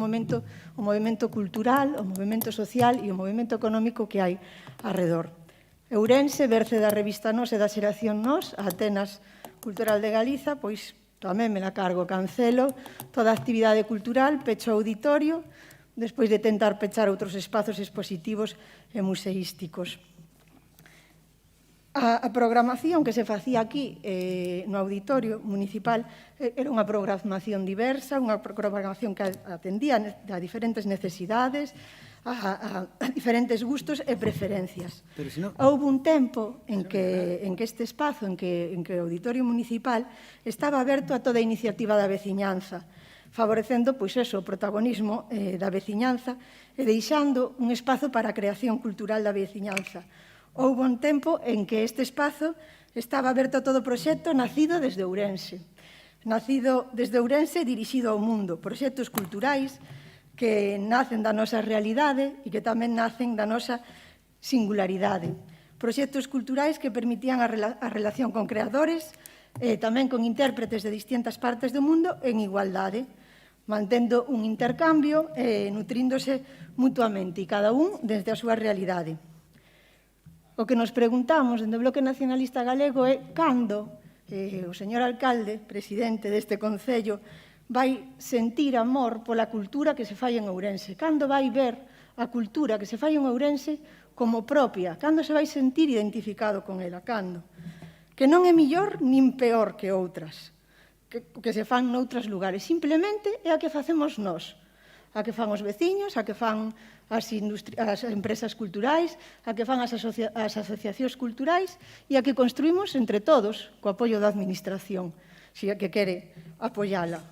movimento cultural, o movimento social e o movimento económico que hai arredor. Ourense, berce da revista Nós e da xeración Nós, a Atenas Cultural de Galiza, pois tamén me la cargo, cancelo toda a actividade cultural, pecho o auditorio, despois de tentar pechar outros espazos expositivos e museísticos. A programación que se facía aquí no auditorio municipal era unha programación diversa, unha programación que atendía a diferentes necesidades, a diferentes gustos e preferencias. Houve un tempo en que este espazo, en que o auditorio municipal estaba aberto a toda a iniciativa da veciñanza, favorecendo pois eso, o protagonismo da veciñanza e deixando un espazo para a creación cultural da veciñanza. Houve un tempo en que este espazo estaba aberto a todo proxecto nacido desde Ourense. Nacido desde Ourense, dirixido ao mundo. Proxectos culturais que nacen da nosa realidade e que tamén nacen da nosa singularidade. Proxectos culturais que permitían a relación con creadores e tamén con intérpretes de distintas partes do mundo en igualdade, mantendo un intercambio e nutríndose mutuamente, e cada un desde a súa realidade. O que nos preguntamos dende o Bloque Nacionalista Galego é cando o señor alcalde, presidente deste Concello, vai sentir amor pola cultura que se fai en Ourense, cando vai ver a cultura que se fai en Ourense como propia, cando se vai sentir identificado con ela, cando? Que non é mellor nin peor que outras, que se fan noutros lugares, simplemente é a que facemos nós, a que fan os veciños, a que fan as empresas culturais, a que fan as asociacións culturais e a que construímos entre todos, co apoio da Administración. si é que quere apoiala.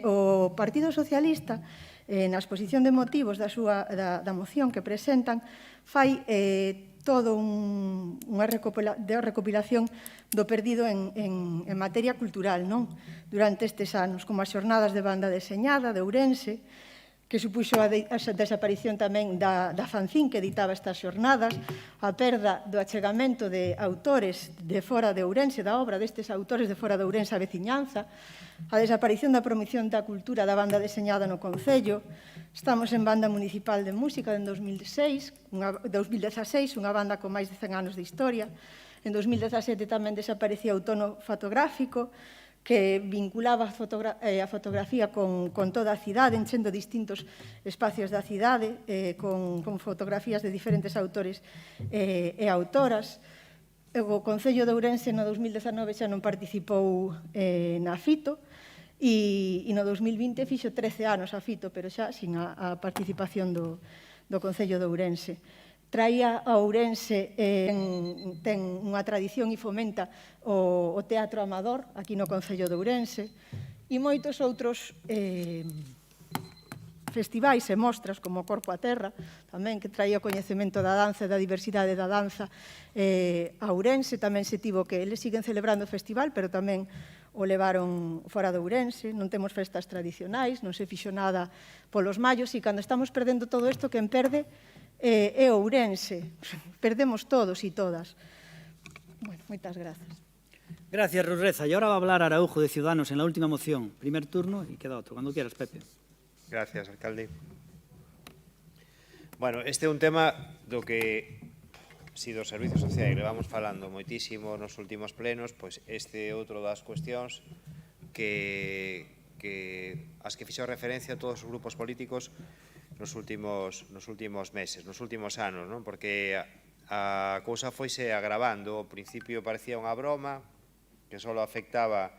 O Partido Socialista, na exposición de motivos da moción que presentan, fai todo unha recopilación do perdido en materia cultural durante estes anos, como as xornadas de banda deseñada de Ourense, que supuxo a desaparición tamén da fanzín que editaba estas xornadas, a perda do achegamento de autores de fora de Ourense, da obra destes autores de fora de Ourense a veciñanza, a desaparición da promoción da cultura da banda deseñada no Concello. Estamos en banda municipal de música en 2016, unha banda con máis de 100 anos de historia. En 2017 tamén desaparecía o tono fotográfico, que vinculaba a fotografía con toda a cidade, enchendo distintos espacios da cidade, con fotografías de diferentes autores e autoras. O Concello de Ourense no 2019 xa non participou na FITO, e no 2020 fixo 13 anos a FITO, pero xa sin a participación do Concello de Ourense. Traía a Ourense, ten unha tradición e fomenta o teatro amador aquí no Concello de Ourense, e moitos outros festivais e mostras, como o Corpo a Terra, tamén, que traía o coñecemento da danza e da diversidade da danza a Ourense. Tamén se tivo que eles siguen celebrando o festival, pero tamén o levaron fora de Ourense. Non temos festas tradicionais, non se fixo nada polos mallos, e cando estamos perdendo todo isto, quen perde é Ourense. Perdemos todos e todas. Bueno, moitas grazas. Gracias, Rosreza. Y ahora va a hablar Araujo de Ciudadanos en la última moción. Primer turno y queda otro. Cuando quieras, Pepe. Gracias, alcalde. Bueno, este é un tema do que, si dos servizos sociais levamos falando moitísimo nos últimos plenos, pois este é outro das cuestións que as que fixo referencia a todos os grupos políticos nos últimos meses, nos últimos anos, non? Porque a cousa foise agravando. Ao principio parecía unha broma que só afectaba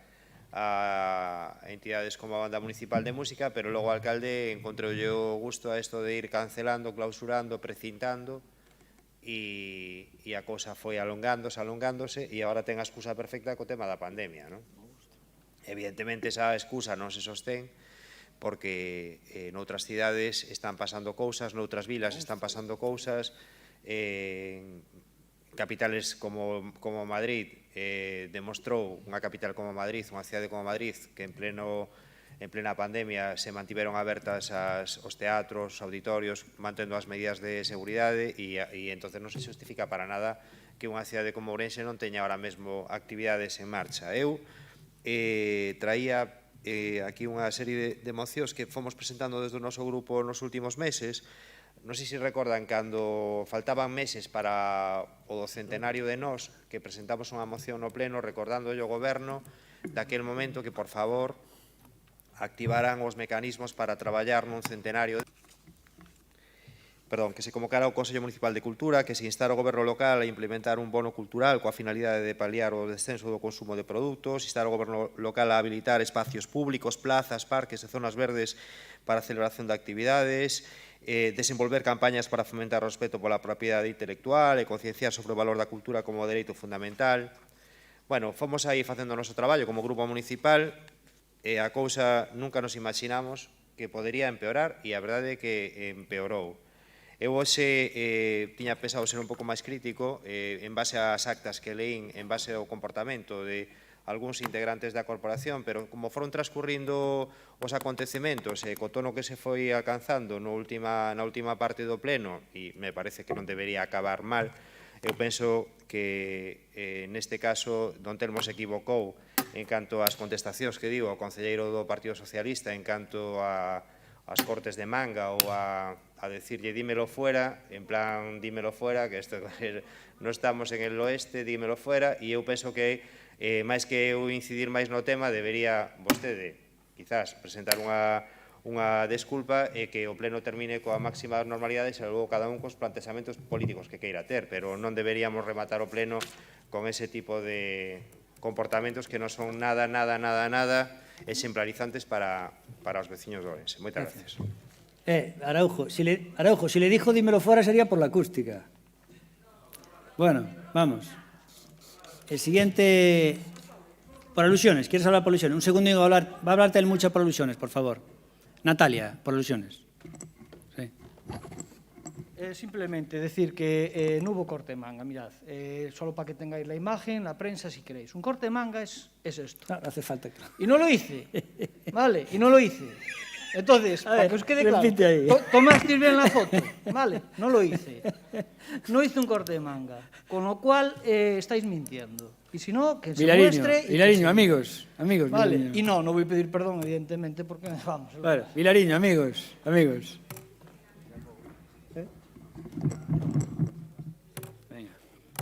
a entidades como a Banda Municipal de Música, pero logo o alcalde encontroulle o gusto a isto de ir cancelando, clausurando, precintando, e a cousa foi alongándose, e agora ten a excusa perfecta co tema da pandemia, non? Evidentemente, esa excusa non se sostén, porque noutras cidades están pasando cousas, noutras vilas están pasando cousas, en capitales como Madrid demostrou, unha capital como Madrid, unha cidade como Madrid, que en plena pandemia se mantiveron abertas os teatros, os auditorios, mantendo as medidas de seguridade, e entonces non se justifica para nada que unha cidade como Ourense non teña ahora mesmo actividades en marcha. Eu traía aquí unha serie de mocións que fomos presentando desde o noso grupo nos últimos meses. Non sei se recordan cando faltaban meses para o centenario de Nós, que presentamos unha moción no pleno recordando ao goberno daquel momento que, por favor, activaran os mecanismos para traballar nun centenario, que se convocara o Consello Municipal de Cultura, que se instara o goberno local a implementar un bono cultural coa finalidade de paliar o descenso do consumo de produtos, instar o goberno local a habilitar espacios públicos, plazas, parques e zonas verdes para a celebración de actividades, desenvolver campañas para fomentar o respeto pola propiedade intelectual e concienciar sobre o valor da cultura como dereito fundamental. Bueno, fomos aí facendo o noso traballo como grupo municipal, e a cousa nunca nos imaginamos que podería empeorar, e a verdade é que empeorou. Eu hoxe tiña pensado ser un pouco máis crítico en base ás actas que leín, en base ao comportamento de algúns integrantes da corporación, pero como foron transcurrindo os acontecementos e co tono que se foi alcanzando na última parte do pleno, e me parece que non debería acabar mal, eu penso que neste caso don Telmo se equivocou en canto ás contestacións que digo ao concelleiro do Partido Socialista, en canto ás cortes de manga ou a decirlle dímelo fuera, en plan dímelo fuera, que isto non estamos en el oeste, dímelo fuera, e eu penso que máis que eu incidir máis no tema, debería vostede, quizás, presentar unha desculpa e que o pleno termine coa máxima normalidade e logo cada un cos plantexamentos políticos que queira ter, pero non deberíamos rematar o pleno con ese tipo de comportamentos que non son nada exemplarizantes para os veciños de Ourense. Moitas gracias. Araujo, si le dijo dímelo fuera sería por la acústica. Bueno, vamos. El siguiente, por alusiones. ¿Quieres hablar por alusiones? Un segundo, va a hablarte él mucho por alusiones, por favor. Natalia, por alusiones. Sí. Simplemente decir que no hubo corte de manga, mirad, solo para que tengáis la imagen, la prensa, si queréis. Un corte de manga es esto. Claro, hace falta. Y no lo hice, ¿vale? Y no lo hice. Entonces, para que os quede claro, tomasteis bien la foto, ¿vale? No lo hice. No hice un corte de manga, con lo cual estáis mintiendo. Y si no, que se muestre... Vilariño, amigos. Vale, Vilariño. y no voy a pedir perdón, evidentemente, porque vamos... Bueno, Vilariño, amigos.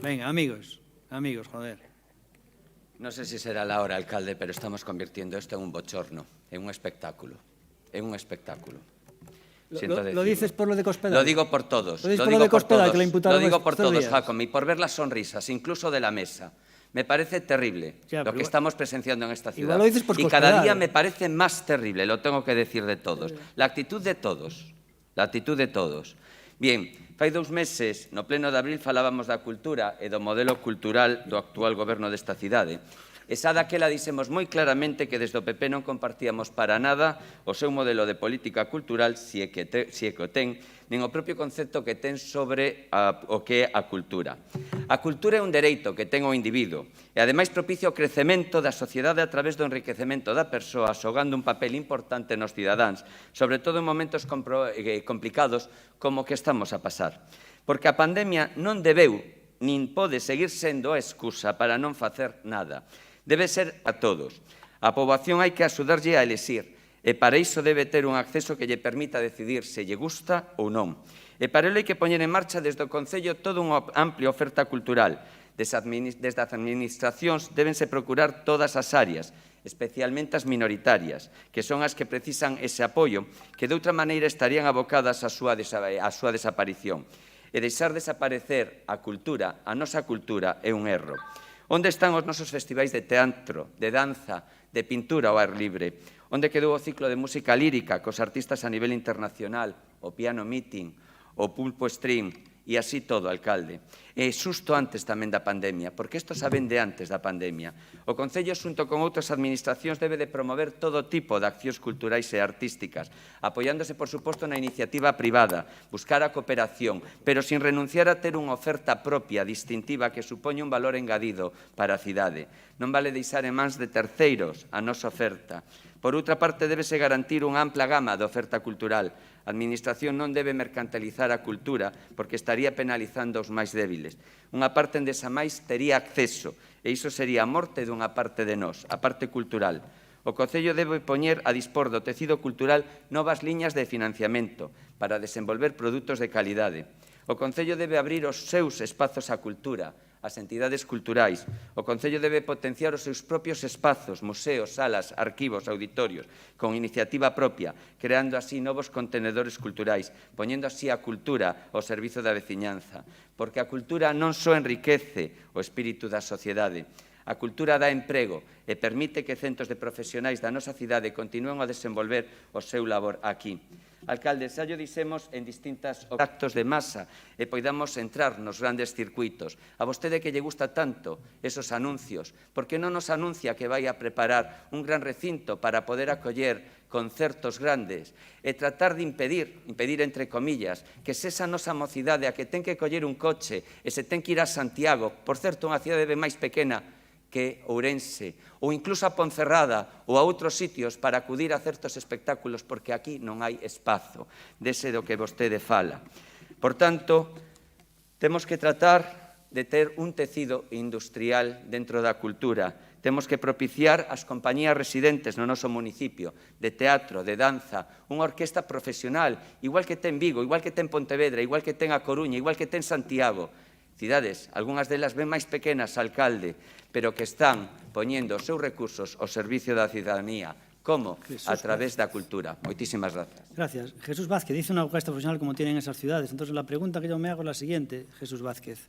Venga, amigos, joder. No sé si será la hora, alcalde, pero estamos convirtiendo esto en un bochorno, en un espectáculo. ¿Lo dices por lo de Cospedal? Lo digo por todos. ¿Lo dices por lo de Cospedal, que le imputaron Lo digo por estos todos, días? Jacome, y por ver las sonrisas, incluso de la mesa. Me parece terrible Ya, lo que estamos presenciando en esta ciudad. igual lo dices por y cada Cospedal. día me parece más terrible, lo tengo que decir de todos. La actitud de todos. Bien, fai 2 meses, no pleno de abril, falábamos da cultura e do modelo cultural do actual goberno desta cidade. E xa daquela dixemos moi claramente que desde o PP non compartíamos para nada o seu modelo de política cultural, si é que o ten, nin o propio concepto que ten sobre o que é a cultura. A cultura é un dereito que ten o individuo e, ademais, propicia o crecemento da sociedade a través do enriquecemento da persoa, xogando un papel importante nos cidadáns, sobre todo en momentos complicados como o que estamos a pasar. Porque a pandemia non debeu nin pode seguir sendo a excusa para non facer nada. Debe ser a todos. A poboación hai que axudarlle a elexir, e para iso debe ter un acceso que lle permita decidir se lle gusta ou non. E para iso hai que poñer en marcha desde o Concello toda unha amplia oferta cultural. Desde as administracións débense procurar todas as áreas, especialmente as minoritarias, que son as que precisan ese apoio, que de outra maneira estarían abocadas á súa desaparición. E deixar desaparecer a cultura, a nosa cultura, é un erro. Onde están os nosos festivais de teatro, de danza, de pintura ao ar libre? Onde quedou o ciclo de música lírica cos artistas a nivel internacional, o piano meeting, o pulpo stream e así todo, alcalde? E xusto antes tamén da pandemia, porque isto xa vende antes da pandemia. O Concello, xunto con outras administracións, debe de promover todo tipo de accións culturais e artísticas, apoiándose, por suposto, na iniciativa privada, buscar a cooperación, pero sin renunciar a ter unha oferta propia, distintiva, que supoñe un valor engadido para a cidade. Non vale deixar en mans de terceiros a nosa oferta. Por outra parte, débese garantir unha ampla gama de oferta cultural. A Administración non debe mercantilizar a cultura porque estaría penalizando os máis débiles. Unha parte endesa máis tería acceso e iso sería a morte dunha parte de nós, a parte cultural. O Concello debe poñer a dispor do tecido cultural novas liñas de financiamento para desenvolver produtos de calidade. O Concello debe abrir os seus espazos á cultura, as entidades culturais. O Concello debe potenciar os seus propios espazos, museos, salas, arquivos, auditorios, con iniciativa propia, creando así novos contenedores culturais, poñendo así a cultura ao servizo da veciñanza. Porque a cultura non só enriquece o espírito da sociedade, a cultura dá emprego e permite que centos de profesionais da nosa cidade continúen a desenvolver o seu labor aquí. Alcalde, xa llo dixemos en distintos actos de masa e poidamos entrar nos grandes circuitos. A vostede que lle gusta tanto esos anuncios, por que non nos anuncia que vai a preparar un gran recinto para poder acoller concertos grandes e tratar de impedir entre comillas, que se esa nosa mocidade a que ten que coller un coche e se ten que ir a Santiago, por certo, unha cidade máis pequena que Ourense, ou incluso a Ponferrada ou a outros sitios para acudir a certos espectáculos, porque aquí non hai espazo dese do que vostede fala. Por tanto, temos que tratar de ter un tecido industrial dentro da cultura. Temos que propiciar as compañías residentes no noso municipio, de teatro, de danza, unha orquesta profesional, igual que ten Vigo, igual que ten Pontevedra, igual que ten A Coruña, igual que ten Santiago. Cidades, algunhas delas ben máis pequenas, alcalde, pero que están poñendo os seus recursos ao servicio da cidadanía. Como? A través da cultura. Moitísimas gracias. Gracias. Jesús Vázquez dice una orquesta profesional como tienen esas ciudades. Entonces, la pregunta que yo me hago es la siguiente, Jesús Vázquez.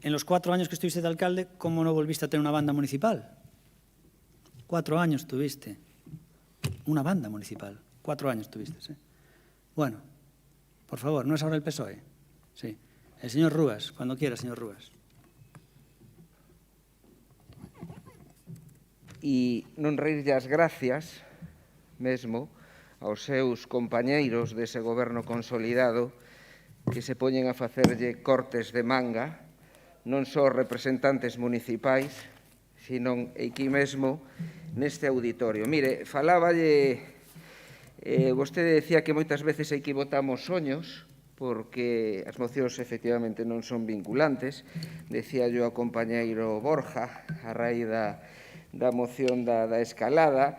En los 4 años que estuviste de alcalde, ¿cómo no volviste a tener una banda municipal? 4 años tuviste. Una banda municipal. 4 años tuviste, ¿sí? Bueno, por favor, ¿no es ahora el PSOE? Sí. El señor Rúas, cuando quiera, señor Rúas. e non reírlle as gracias mesmo aos seus compañeiros dese goberno consolidado que se poñen a facerlle cortes de manga, non só representantes municipais, sino aquí mesmo neste auditorio. Mire, faláballe, vostede decía que moitas veces aquí votamos soños, porque as mocións efectivamente non son vinculantes. Decía yo ao compañeiro Borja, a raíz da moción da escalada.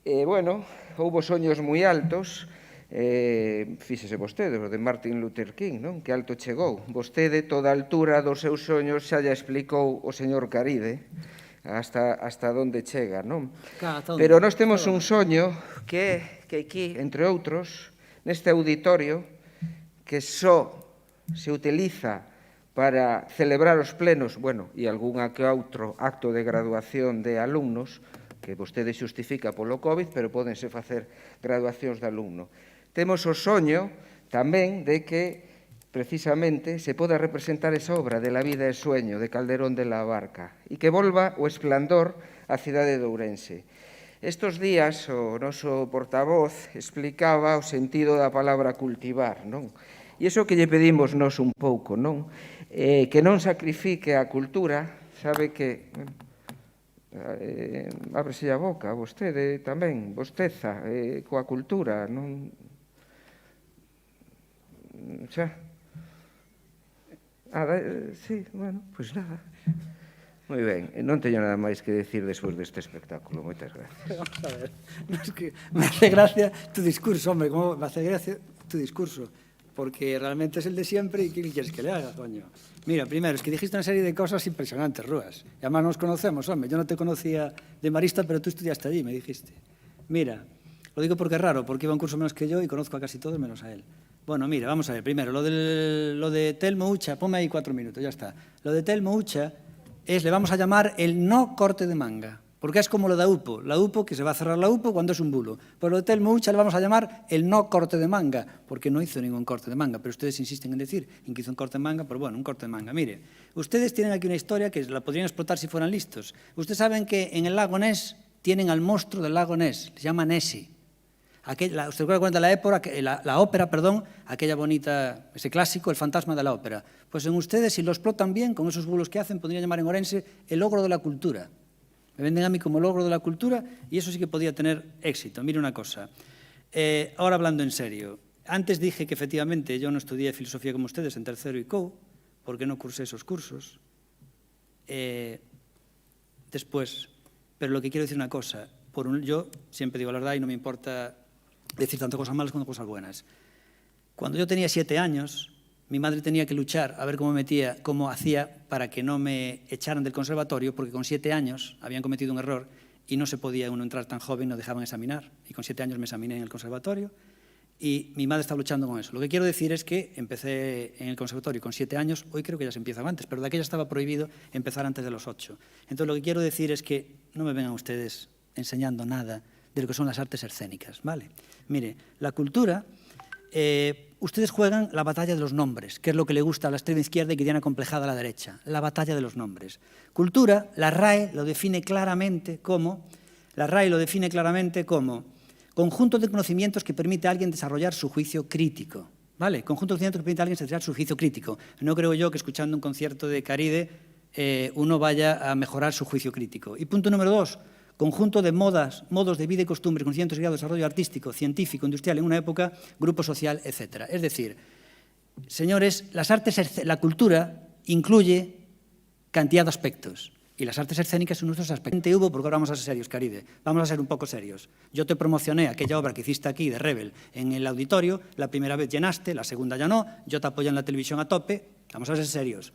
Bueno, houbo soños moi altos, fíxese vostede, o de Martin Luther King, non? Que alto chegou. Vostede, toda a altura dos seus soños, xa lle explicou o señor Caride hasta onde chega, non? Pero nós temos un soño que aquí, entre outros, neste auditorio, que só se utiliza para celebrar os plenos, bueno, e algún que outro acto de graduación de alumnos, que vostede xustifica polo COVID, pero pódense facer graduacións de alumno. Temos o soño tamén de que, precisamente, se poda representar esa obra de La vida é sueño, de Calderón de la Barca, e que volva o esplendor á cidade de Ourense. Estos días o noso portavoz explicaba o sentido da palabra cultivar, non? E iso que lle pedimos nós un pouco, non? Que non sacrifique a cultura, sabe que... ábrese a boca, vostede tamén, bosteza, coa cultura, non... Xa? Sí, bueno, pois nada. Moi ben, non teño nada máis que decir despois deste espectáculo. Moitas gracias. Vamos a ver, no, es que me hace gracia tu discurso, hombre, como me hace gracia tu discurso, porque realmente es el de siempre y ¿qué quieres que le haga, coño? Mira, primero, es que dijiste una serie de cosas impresionantes, Rúas, y además nos conocemos, hombre, yo no te conocía de marista, pero tú estudiaste allí, me dijiste. Mira, lo digo porque es raro, porque iba un curso menos que yo y conozco a casi todos menos a él. Bueno, mira, vamos a ver, primero, lo de Telmo Ucha, ponme ahí 4 minutos, ya está. Lo de Telmo Ucha le vamos a llamar el no corte de manga, porque es como lo da UPO. La UPO, que se va a cerrar la UPO cuando es un bulo. Pero lo de Telmo Ucha le vamos a llamar el no corte de manga, porque no hizo ningún corte de manga, pero ustedes insisten en decir que hizo un corte de manga, pero bueno, un corte de manga. Mire, ustedes tienen aquí una historia que la podrían explotar si fueran listos. Ustedes saben que en el lago Ness tienen al monstruo del lago Ness, se llama Nessie. ¿Usted recuerda la ópera, aquella bonita, ese clásico, El fantasma de la ópera? Pues en ustedes, si lo explotan bien, con esos bulos que hacen, podrían llamar en Orense el logro de la cultura. Me venden a mí como logro de la cultura y eso sí que podría tener éxito. Mire una cosa, ahora hablando en serio, antes dije que efectivamente yo no estudié filosofía como ustedes en tercero y COU, porque no cursé esos cursos. Después, pero lo que quiero decir una cosa, yo siempre digo la verdad y no me importa decir tanto cosas malas como cosas buenas. Cuando yo tenía 7 años, mi madre tenía que luchar a ver cómo hacía para que no me echaran del conservatorio, porque con 7 años habían cometido un error y no se podía uno entrar tan joven, no dejaban examinar. Y con 7 años me examiné en el conservatorio y mi madre está luchando con eso. Lo que quiero decir es que empecé en el conservatorio con 7 años, hoy creo que ya se empieza antes, pero de aquella estaba prohibido empezar antes de los 8. Entonces lo que quiero decir es que no me vengan ustedes enseñando nada de lo que son las artes escénicas, ¿vale? Mire, la cultura, ustedes juegan la batalla de los nombres, que es lo que le gusta a la extrema izquierda y que tiene acomplejada a la derecha, la batalla de los nombres. Cultura, la RAE lo define claramente como conjunto de conocimientos que permite a alguien desarrollar su juicio crítico, ¿vale? Conjunto de conocimientos que permite a alguien desarrollar su juicio crítico. No creo yo que escuchando un concierto de Caride uno vaya a mejorar su juicio crítico. Y punto número 2, conjunto de modos de vida y costumbres, conocimientos ligados al desarrollo artístico, científico, industrial en una época, grupo social, etc. Es decir, señores, la cultura incluye cantidad de aspectos y las artes escénicas son nuestros aspectos. Porque ahora vamos a ser serios, Caride, vamos a ser un poco serios. Yo te promocioné aquella obra que hiciste aquí de Rebel en el auditorio, la primera vez llenaste, la segunda ya no, yo te apoyo en la televisión a tope, vamos a ser serios.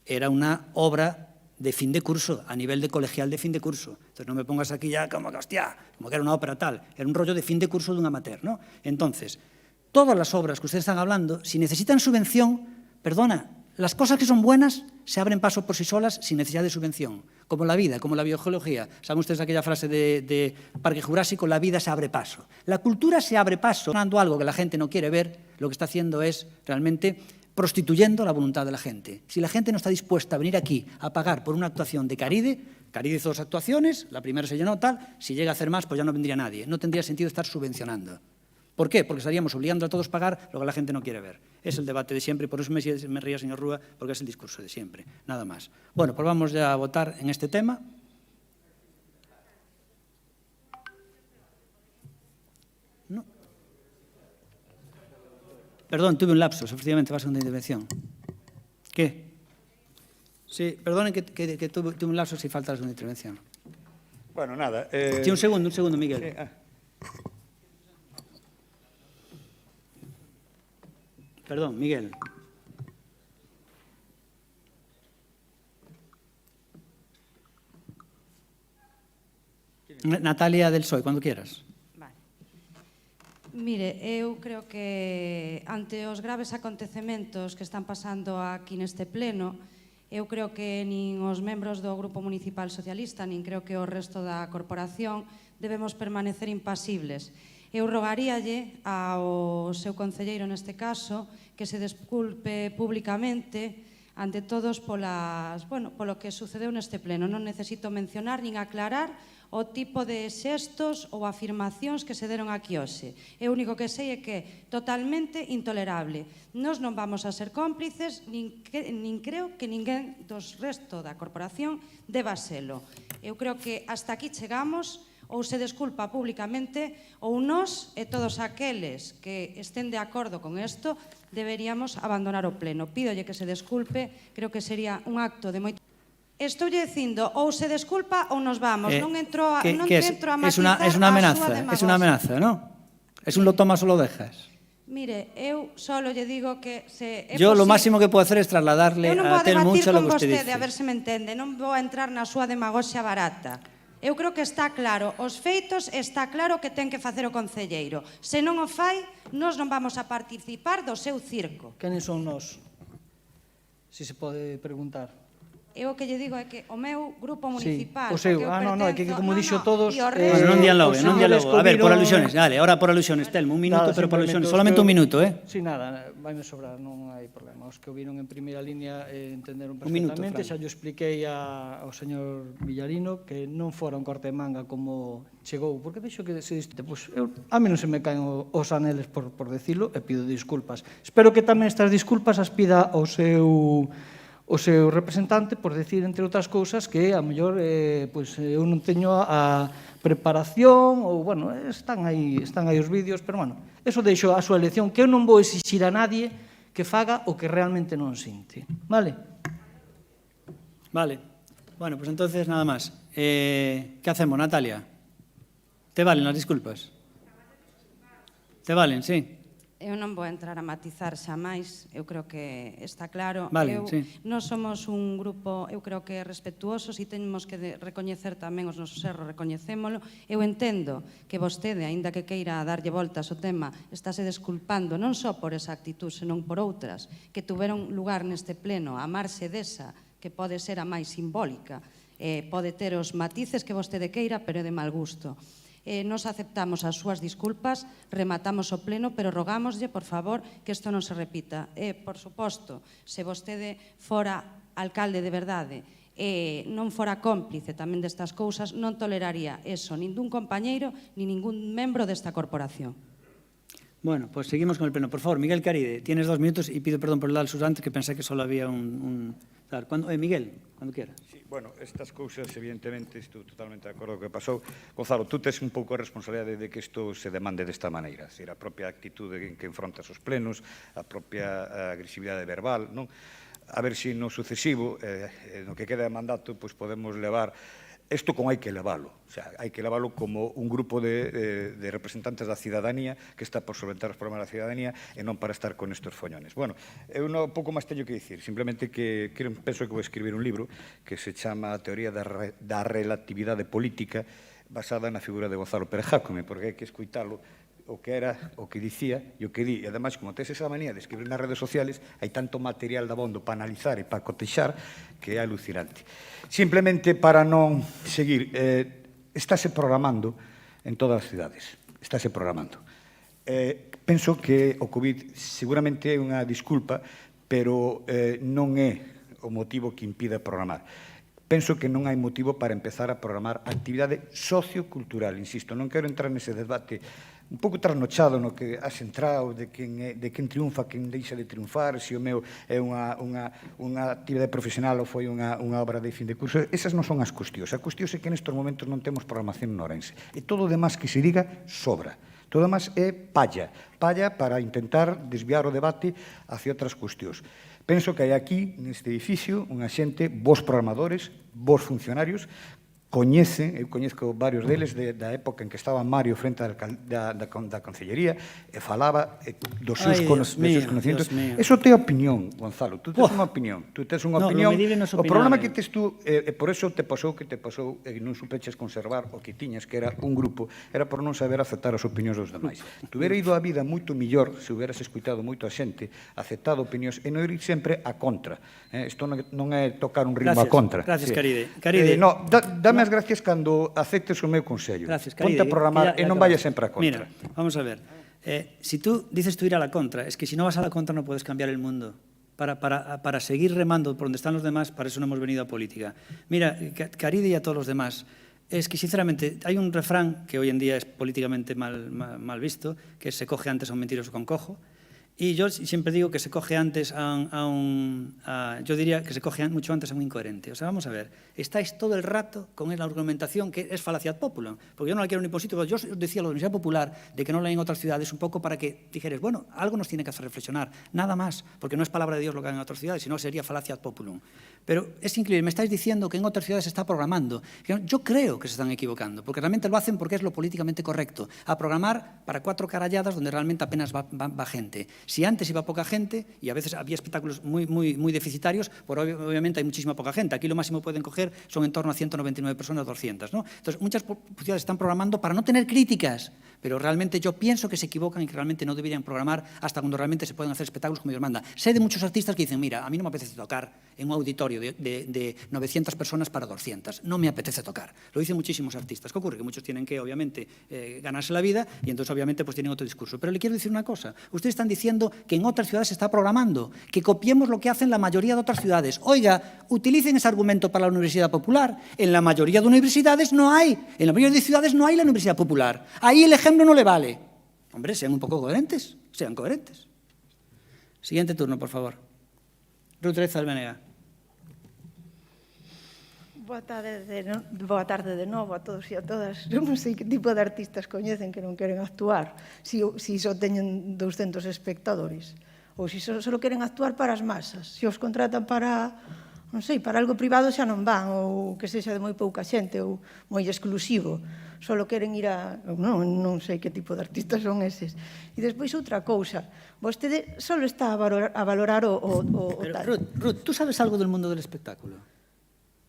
Era una obra de fin de curso, a nivel de colegial de fin de curso. Entonces no me pongas aquí ya como que, hostia, como que era una ópera tal. Era un rollo de fin de curso de un amateur, ¿no? Entonces, todas las obras que ustedes están hablando, si necesitan subvención, perdona, las cosas que son buenas se abren paso por sí solas sin necesidad de subvención. Como la vida, como la biogeología. ¿Saben ustedes aquella frase de Parque Jurásico? La vida se abre paso. La cultura se abre paso. Dando algo que la gente no quiere ver, lo que está haciendo es realmente prostituyendo la voluntad de la gente. Si la gente no está dispuesta a venir aquí a pagar por una actuación de Caride, Caride hizo 2 actuaciones, la primera se llenó tal, si llega a hacer más, pues ya no vendría nadie. No tendría sentido estar subvencionando. ¿Por qué? Porque estaríamos obligando a todos a pagar lo que la gente no quiere ver. Es el debate de siempre, y por eso me ría, señor Rúa, porque es el discurso de siempre, nada más. Bueno, pues vamos ya a votar en este tema. No. Perdón, tuve un lapsus, efectivamente, va a segunda intervención. ¿Qué? Sí, perdonen que tuve un lapsus y falta la segunda intervención. Bueno, nada. Sí, un segundo, Miguel. Sí, Perdón, Miguel. Natalia del PSOE, cuando quieras. Vale. Mire, eu creo que ante os graves acontecementos que están pasando aquí neste pleno, eu creo que nin os membros do Grupo Municipal Socialista, nin creo que o resto da corporación debemos permanecer impasibles. Eu rogaríalle ao seu concelleiro neste caso que se desculpe públicamente ante todos polo que sucedeu neste pleno. Non necesito mencionar nin aclarar o tipo de xestos ou afirmacións que se deron aquí hoxe. O único que sei é que é totalmente intolerable. Nós non vamos a ser cómplices, nin creo que ninguén dos resto da corporación deba selo. Eu creo que hasta aquí chegamos, ou se desculpa públicamente, ou nós e todos aqueles que estén de acordo con isto deberíamos abandonar o pleno. Pídolle que se desculpe, creo que sería un acto de moito... Estou dicindo, ou se desculpa ou nos vamos. Non entro a matizar es una amenaza, es una amenaza, ¿no? Es un lo tomas o lo dejas. Mire, eu solo lle digo que se é Yo lo posible... máximo que puedo hacer es trasladarle a Tel mucho lo que usted dice. A ver se me entende, non vou a entrar na súa demagoxia barata. Eu creo que está claro os feitos, está claro que ten que facer o concelleiro. Se non o fai, nós non vamos a participar do seu circo. Quenes son nós? Si se pode preguntar. Eu o que lle digo é que o meu grupo municipal, o seu, que como dixo todos... Non dialogue. A ver, por alusiones, dale, ahora por alusiones, Telmo, un minuto, pero por alusiones, solamente un minuto, Sí, nada, vaime sobrar, non hai problema. Os que o viron en primeira línea entenderon perfectamente, xa yo expliquei ao señor Villarino que non fora un corte de manga como chegou, porque deixo que se diste, pois a mí non se me caen os aneles por decirlo, e pido disculpas. Espero que tamén estas disculpas as pida o seu representante por decir, entre outras cousas, que a mellor eu non teño a preparación, ou, bueno, están aí os vídeos, pero, bueno, eso deixo a súa elección, que eu non vou exixir a nadie que faga o que realmente non sinte. Vale? Vale. Bueno, pues entonces nada más. ¿Qué hacemos, Natalia? ¿Te valen las disculpas? ¿Te valen? Sí. Eu non vou entrar a matizar xa máis, eu creo que está claro. Vale, sí. Nós somos un grupo, eu creo que respetuosos e temos que recoñecer tamén os nosos erros, recoñecémolo. Eu entendo que vostede, aínda que queira darlle voltas ao tema, estáse desculpando non só por esa actitud, senón por outras que tuveron lugar neste pleno, a marxe desa, que pode ser a máis simbólica, pode ter os matices que vostede queira, pero é de mal gusto. Nos aceptamos as súas disculpas, rematamos o pleno, pero rogámoslle, por favor, que isto non se repita. Por suposto, se vostede fora alcalde de verdade e non fora cómplice tamén destas cousas, non toleraría eso, nin dun compañeiro, nin ningún membro desta corporación. Bueno, pues seguimos con el pleno. Por favor, Miguel Caride, tienes 2 minutos y pido perdón por el lapsus antes, que pensé que solo había un... Miguel, cuando quieras. Sí, bueno, estas cousas, evidentemente, estou totalmente de acordo co que pasou. Gonzalo, tú tes un pouco a responsabilidade de que isto se demande desta maneira, é dicir, a propia actitude en que enfrontas os plenos, a propia agresividade verbal, non? A ver se no sucesivo, no que queda de mandato, pois podemos levar isto como hai que levalo, o sea, hai que levalo como un grupo de representantes da cidadanía que está por solventar os problemas da cidadanía e non para estar con estes foñones. Bueno, eu non pouco máis teño que dicir, simplemente que penso que vou escribir un libro que se chama A teoría da relatividade política basada na figura de Gonzalo Pérez Jácome, porque hai que escuitalo o que era, o que dicía e o que di. E, ademais, como tes esa manía de escribir nas redes sociales, hai tanto material de abondo para analizar e para cotexar que é alucinante. Simplemente para non seguir, estáse programando en todas as cidades. Estáse programando. Penso que o COVID seguramente é unha disculpa, pero non é o motivo que impide programar. penso que non hai motivo para empezar a programar actividade sociocultural. Insisto, non quero entrar nese debate un pouco trasnochado no que has entrado, de quen triunfa, quen deixa de triunfar, se o meu é unha actividade profesional ou foi unha obra de fin de curso. Esas non son as cuestións. A cuestión é que nestes momentos non temos programación en Ourense. E todo o demás que se diga sobra. Todo o demás é palla para intentar desviar o debate hacia outras cuestións. Penso que hai aquí, neste edificio, unha xente, vos programadores, vos funcionarios, eu coñezco varios deles da época en que estaba Mario frente da Concellería e falaba dos seus conocimientos. Eso te opinión, Gonzalo, tú tes unha opinión. O problema que tes tú, e por eso te pasou que te pasou e non supeches conservar o que tiñas, que era un grupo, era por non saber aceptar as opinións dos demais. Tu hubiera ido a vida moito millor se hubieras escuitado moito a xente, aceptado opinións e non ir sempre a contra. Isto non é tocar un ritmo a contra. Gracias, Caride. Dame as gracias cando aceptes o meu consello. Ponte a programar e non vayas sempre a contra. Mira, vamos a ver. Si tú dices tú ir a la contra, es que si no vas a la contra no puedes cambiar el mundo. Para seguir remando por donde están los demás, para eso no hemos venido a política. Mira, Caride y a todos los demás, es que sinceramente hay un refrán que hoy en día es políticamente mal visto, que se coge antes a un mentiroso con cojo. Y yo siempre digo que se coge antes yo diría que se coge mucho antes a un incoherente. O sea, vamos a ver, estáis todo el rato con la argumentación que es falacia ad populum, porque yo no la quiero ni por sitio, yo os decía la Universidad Popular de que no la hay en otras ciudades un poco para que dijeres, bueno, algo nos tiene que hacer reflexionar, nada más, porque no es palabra de Dios lo que hay en otras ciudades, sino sería falacia ad populum. Pero es increíble, me estáis diciendo que en otras ciudades se está programando. Yo creo que se están equivocando, porque realmente lo hacen porque es lo políticamente correcto, a programar para 4 caralladas donde realmente apenas va gente. Si antes iba poca gente, y a veces había espectáculos muy deficitarios, pues obviamente hay muchísima poca gente. Aquí lo máximo pueden coger son en torno a 199 personas, 200. ¿no? Entonces, muchas ciudades están programando para no tener críticas, pero realmente yo pienso que se equivocan y que realmente no deberían programar hasta cuando realmente se pueden hacer espectáculos como Dios manda. Sé de muchos artistas que dicen, mira, a mí no me apetece tocar en un auditorio de 900 personas para 200. No me apetece tocar. Lo dicen muchísimos artistas. ¿Qué ocurre? Que muchos tienen que, obviamente, ganarse la vida y entonces, obviamente, pues tienen otro discurso. Pero le quiero decir una cosa. Ustedes están diciendo que en otras ciudades se está programando, que copiemos lo que hacen la mayoría de otras ciudades. Oiga, utilicen ese argumento para la Universidad Popular. En la mayoría de universidades no hay. En la mayoría de ciudades no hay la Universidad Popular. Ahí el ejemplo no le vale. Hombre, sean un poco coherentes. Sean coherentes. Siguiente turno, por favor. Ruth Teresa del Benega. Boa tarde de novo a todos e a todas. Non sei que tipo de artistas coñecen que non queren actuar, si só teñen 200 espectadores, ou si só queren actuar para as masas. Se os contratan para, non sei, para algo privado xa non van, ou que sexa de moi pouca xente, ou moi exclusivo. Só queren ir a... Non sei que tipo de artistas son eses. E despois outra cousa, vostede só está a valorar o tal. Ruth, ¿tú sabes algo del mundo del espectáculo?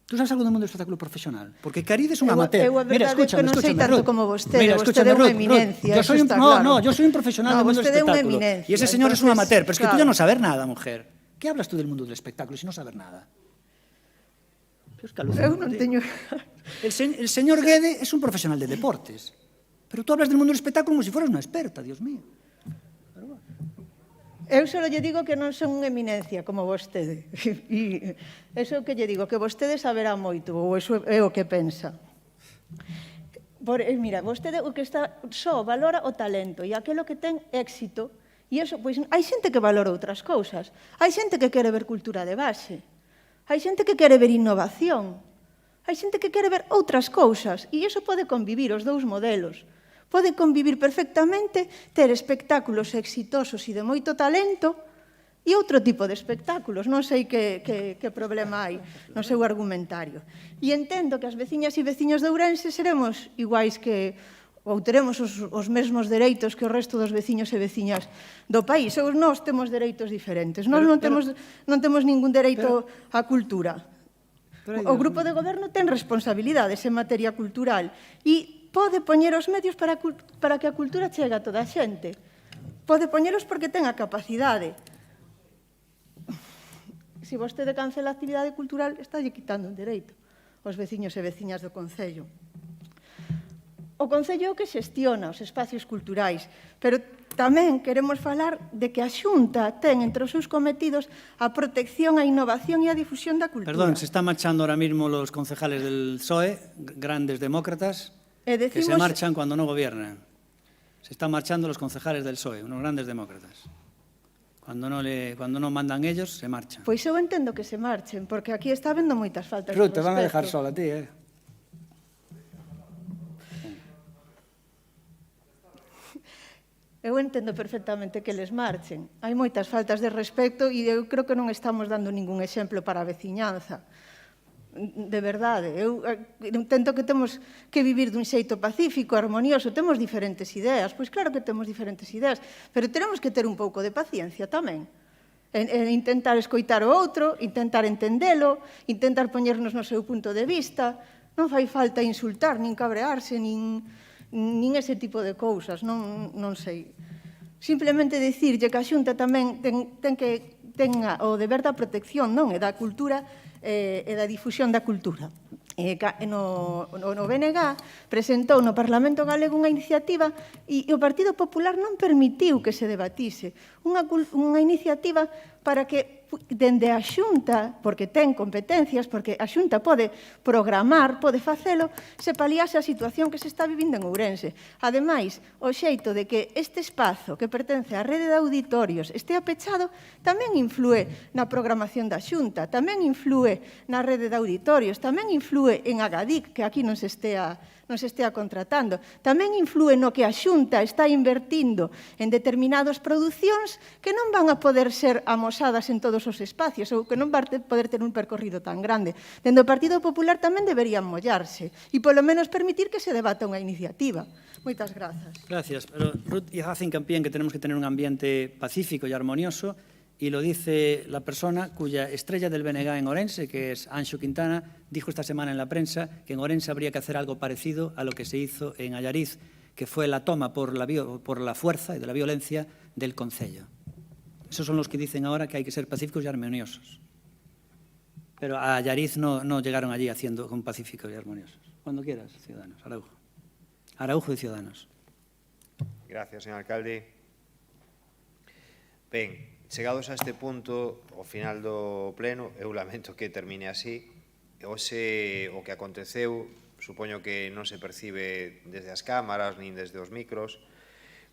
¿Tú sabes algo del mundo del espectáculo profesional? Porque Caride es un amateur. Mira, escúchame, non sei tanto como vostede. Vostede é unha eminencia, yo soy un profesional del mundo del espectáculo. Y ese señor es un amateur. Pero es que tú ya no sabes nada, mujer. ¿Qué hablas tú del mundo del espectáculo si no sabes nada? Eu non teño... El señor Guede es un profesional de deportes. Pero tú hablas del mundo del espectáculo como si fueras una experta, Dios mío. Eu só lle digo que non son unha eminencia como vostede. E iso é o que lle digo, que vostede saberá moito, ou iso é o que pensa. Mira, vostede o que está só valora o talento e aquilo que ten éxito. E iso, pois, hai xente que valora outras cousas. Hai xente que quere ver cultura de base. Hai xente que quere ver innovación. Hai xente que quere ver outras cousas. E iso pode convivir os dous modelos. Pode convivir perfectamente ter espectáculos exitosos e de moito talento e outro tipo de espectáculos. Non sei que problema hai no seu argumentario. E entendo que as veciñas e veciños de Ourense seremos iguais que, ou teremos os mesmos dereitos que o resto dos veciños e veciñas do país. Ou nós temos dereitos diferentes. Nós non temos ningún dereito á cultura. O grupo de goberno ten responsabilidades en materia cultural e pode poñer os medios para que a cultura chegue a toda a xente. Pode poñeros porque ten a capacidade. Se vostede cancela a actividade cultural, estálle quitando un dereito aos veciños e veciñas do Concello. O Concello é o que xestiona os espacios culturais, pero Tamén queremos falar de que a Xunta ten entre os seus cometidos a protección, a innovación e a difusión da cultura. Perdón, se están marchando ahora mismo los concejales del PSOE, grandes demócratas, que se marchan cuando no gobiernan. Se están marchando los concejales del PSOE, unos grandes demócratas. Cuando no mandan ellos, se marchan. Pois eu entendo que se marchen, porque aquí está habendo moitas faltas de Pero respeto. te van a dejar sola a ti, eh? Eu entendo perfectamente que les marchen. Hai moitas faltas de respecto e eu creo que non estamos dando ningún exemplo para a veciñanza. De verdade, eu entendo que temos que vivir dun xeito pacífico, armonioso, temos diferentes ideas, pois claro que temos diferentes ideas, pero tenemos que ter un pouco de paciencia tamén. Intentar escoitar o outro, intentar entendelo, intentar poñernos no seu punto de vista, non fai falta insultar, nin cabrearse, nin ese tipo de cousas, non sei. Simplemente dicirlle que a Xunta tamén ten o deber da protección, non? E da cultura e da difusión da cultura. No BNG presentou no Parlamento Galego unha iniciativa e o Partido Popular non permitiu que se debatise. Unha iniciativa para que dende a Xunta, porque ten competencias, porque a Xunta pode programar, pode facelo, se paliase a situación que se está vivindo en Ourense. Ademais, o xeito de que este espazo que pertence á rede de auditorios estea pechado tamén influe na programación da Xunta, tamén influe na rede de auditorios, tamén influe en Agadic, que aquí non se estea contratando. Tamén influe no que a Xunta está invertindo en determinadas producións que non van a poder ser amosadas en todos os espacios ou que non van a poder ter un percorrido tan grande. Dende o Partido Popular tamén deberían mollarse e polo menos permitir que se debata unha iniciativa. Moitas grazas. Gracias. Pero Ruth hace hincapié en que tenemos que tener un ambiente pacífico y armonioso, y lo dice la persona cuya estrella del BNG en Orense, que es Anxo Quintana, dijo esta semana en la prensa que en Orense habría que hacer algo parecido a lo que se hizo en Allariz, que fue la toma por la fuerza y de la violencia del concello. Esos son los que dicen ahora que hay que ser pacíficos y armoniosos. Pero a Allariz no llegaron allí haciendo con pacíficos y armoniosos. Cuando quieras, Ciudadanos. Araujo. Araujo y Ciudadanos. Gracias, señor alcalde. Ben, chegados a este punto, ao final do pleno, eu lamento que termine así. Hoxe o que aconteceu, supoño que non se percibe desde as cámaras nin desde os micros,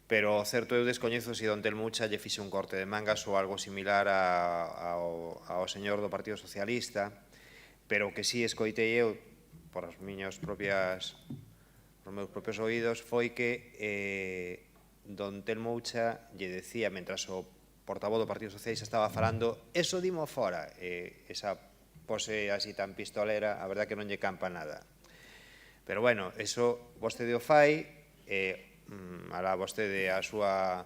pero certo eu descoñezo se Don Telmucha lle fixe un corte de mangas ou algo similar ao señor do Partido Socialista, pero o que sí escoitei eu, por os meus propios oídos, foi que Don Telmucha lle decía, mentras o portavoz do Partido Socialista estaba falando, eso dimo fora, esa pose así tan pistolera, a verdad que non lle campa nada. Pero bueno, eso vostede o fai, alá vostede a súa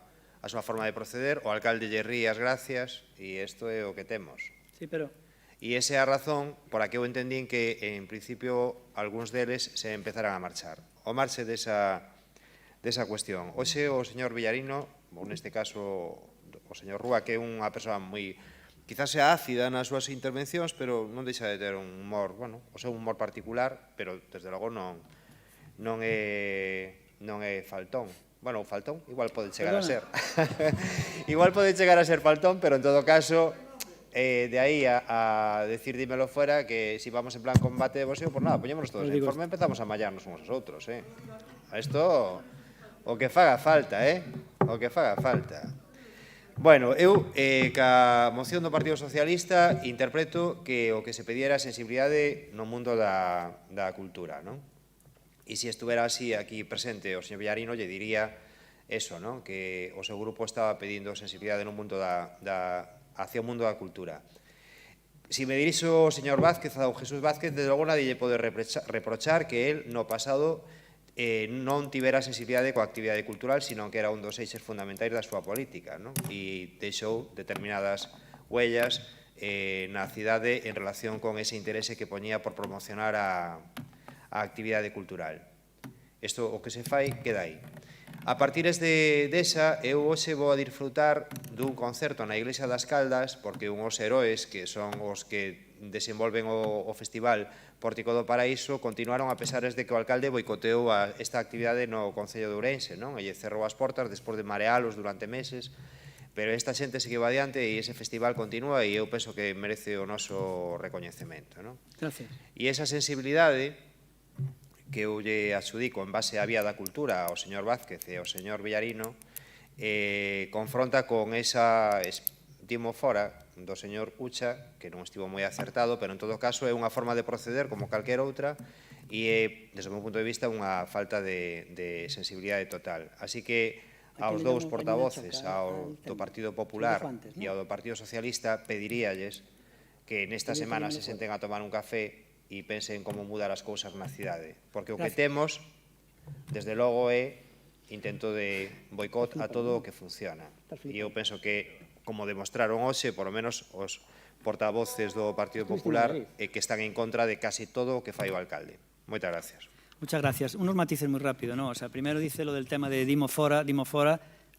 forma de proceder, o alcalde lle rí as gracias, e isto é o que temos. Sí, pero... E esa é a razón por a que eu entendín que, en principio, algúns deles se empezaran a marchar. O marche desa cuestión. Hoxe o señor Villarino, ou neste caso o señor Rúa, que é unha persoa moi, quizás sea ácida nas súas intervencións, pero non deixa de ter un humor, bueno, o seu humor particular, pero desde logo non é faltón. Bueno, o faltón igual pode chegar a ser. Igual pode chegar a ser faltón, pero en todo caso, de aí a decir dímelo fuera, que si vamos en plan combate de boxeo, pues nada, poñémonos todos en forma e empezamos a mallarnos uns aos outros, A isto, o que faga falta, O que faga falta. Bueno, eu, ca moción do Partido Socialista, interpreto que o que se pedía era sensibilidade no mundo da cultura, non? E se estuvera así aquí presente o señor Villarino, lle diría eso, non? Que o seu grupo estaba pedindo sensibilidade no mundo hacia o mundo da cultura. Si me dirixo ao señor Vázquez, ao Jesús Vázquez, desde logo nadie lle pode reprochar que él no pasado non tivera sensibilidade coa actividade cultural, sino que era un dos eixes fundamentais da súa política, non? E deixou determinadas huellas na cidade en relación con ese interese que poñía por promocionar a actividade cultural. Isto, o que se fai, queda aí. A partir desa, eu hoxe vou a disfrutar dun concerto na Iglesia das Caldas, porque unhos heróis que son os que desenvolven o Festival Pórtico do Paraíso continuaron a pesar de que o alcalde boicoteou esta actividade no Concello de Ourense, non? E cerrou as portas despois de marealos durante meses, pero esta xente seguiu adiante e ese festival continúa e eu penso que merece o noso recoñecemento, non? Gracias. E esa sensibilidade que eu lle adxudico en base á vía da cultura ao señor Vázquez e ao señor Villarino confronta con esa dimo fora do señor Ucha, que non estivo moi acertado, pero en todo caso é unha forma de proceder como calquer outra e é, desde o meu punto de vista, unha falta de sensibilidade total. Así que aos dous portavoces, ao do Partido Popular e ao do Partido Socialista, pediríalles que nesta semana se senten a tomar un café e pensen como mudar as cousas na cidade. Porque o que temos, desde logo, é intento de boicot a todo o que funciona. E eu penso que, como demostraron hoxe, por lo menos os portavoces do Partido Popular, que están en contra de casi todo o que fai o alcalde. Moitas gracias. Muchas gracias. Unos matices muy rápido, ¿no? O sea, primero dice lo del tema de Dimo Fora.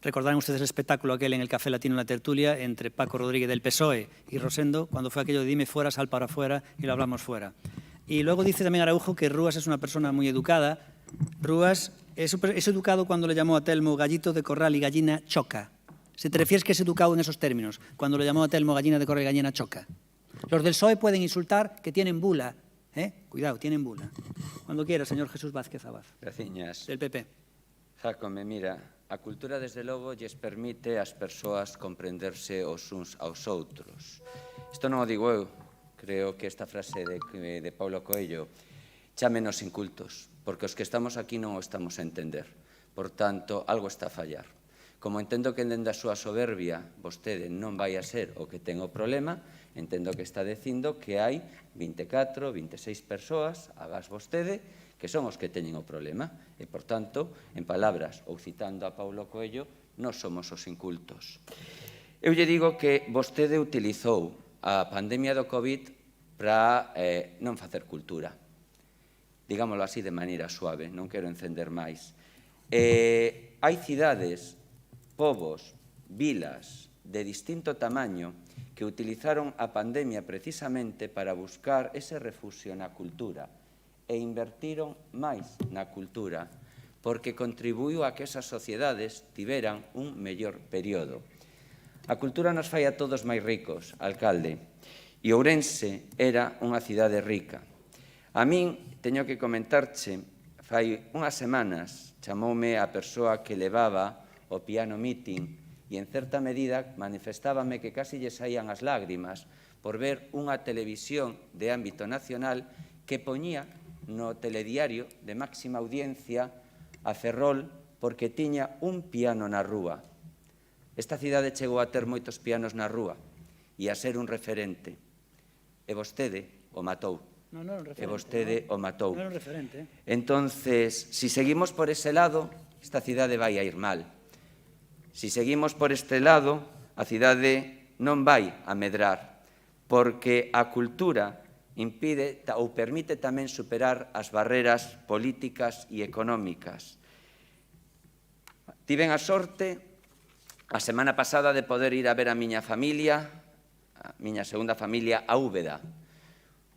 Recordarán ustedes el espectáculo aquel en el Café Latino en la tertulia entre Paco Rodríguez del PSOE y Rosendo, cuando fue aquello de dime fuera, sal para afuera y lo hablamos fuera. Y luego dice también Araujo que Rúas es una persona muy educada. Rúas es educado cuando le llamó a Telmo gallito de corral y gallina choca. Si te refieres que es educado en esos términos, cuando le llamó a Telmo gallina de corral y gallina choca. Los del PSOE pueden insultar que tienen bula. Cuidado, tienen bula. Cuando quiera, señor Jesús Vázquez Abad. Graciñas. Del PP. Jácome, mira, a cultura, desde logo, lles permite ás persoas comprenderse os uns aos outros. Isto non o digo eu, creo que esta frase de Paulo Coelho, chámenos incultos, porque os que estamos aquí non o estamos a entender. Por tanto, algo está a fallar. Como entendo que dende a súa soberbia vostede non vai a ser o que ten o problema, entendo que está dicindo que hai 24, 26 persoas, agás vostede, que son os que teñen o problema. E, por tanto, en palabras, ou citando a Paulo Coelho, non somos os incultos. Eu lle digo que vostede utilizou a pandemia do COVID para non facer cultura. Digámoslo así de maneira suave, non quero encender máis. Hai cidades, povos, vilas de distinto tamaño que utilizaron a pandemia precisamente para buscar ese refugio na cultura e invertiron máis na cultura porque contribuiu a que esas sociedades tiveran un mellor período. A cultura nos fai a todos máis ricos, alcalde, e Ourense era unha cidade rica. A min, teño que comentarche, fai unhas semanas chamoume a persoa que levaba o piano meeting e, en certa medida, manifestábame que casi lle saían as lágrimas por ver unha televisión de ámbito nacional que poñía no telediario de máxima audiencia a Ferrol porque tiña un piano na rúa. Esta cidade chegou a ter moitos pianos na rúa e a ser un referente. E vostede o matou. E vostede o matou. Non era un referente. Entonces, si seguimos por ese lado, esta cidade vai a ir mal. Si seguimos por este lado, a cidade non vai a medrar, porque a cultura impide ou permite tamén superar as barreras políticas e económicas. Tiven a sorte, a semana pasada, de poder ir a ver a miña familia, a miña segunda familia, a Úbeda,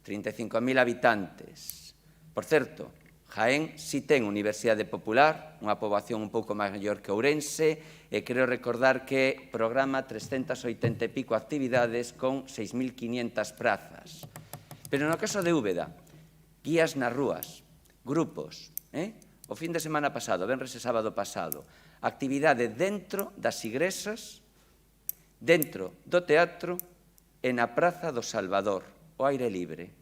35.000 habitantes. Por certo, Jaén si ten Universidade Popular, unha poboación un pouco maior que Ourense, e creo recordar que programa 380 e pico actividades con 6.500 prazas. Pero no caso de Úbeda, guías nas rúas, grupos, o fin de semana pasado, venres e sábado pasado, actividade dentro das igrexas, dentro do teatro e na Praza do Salvador, o aire libre.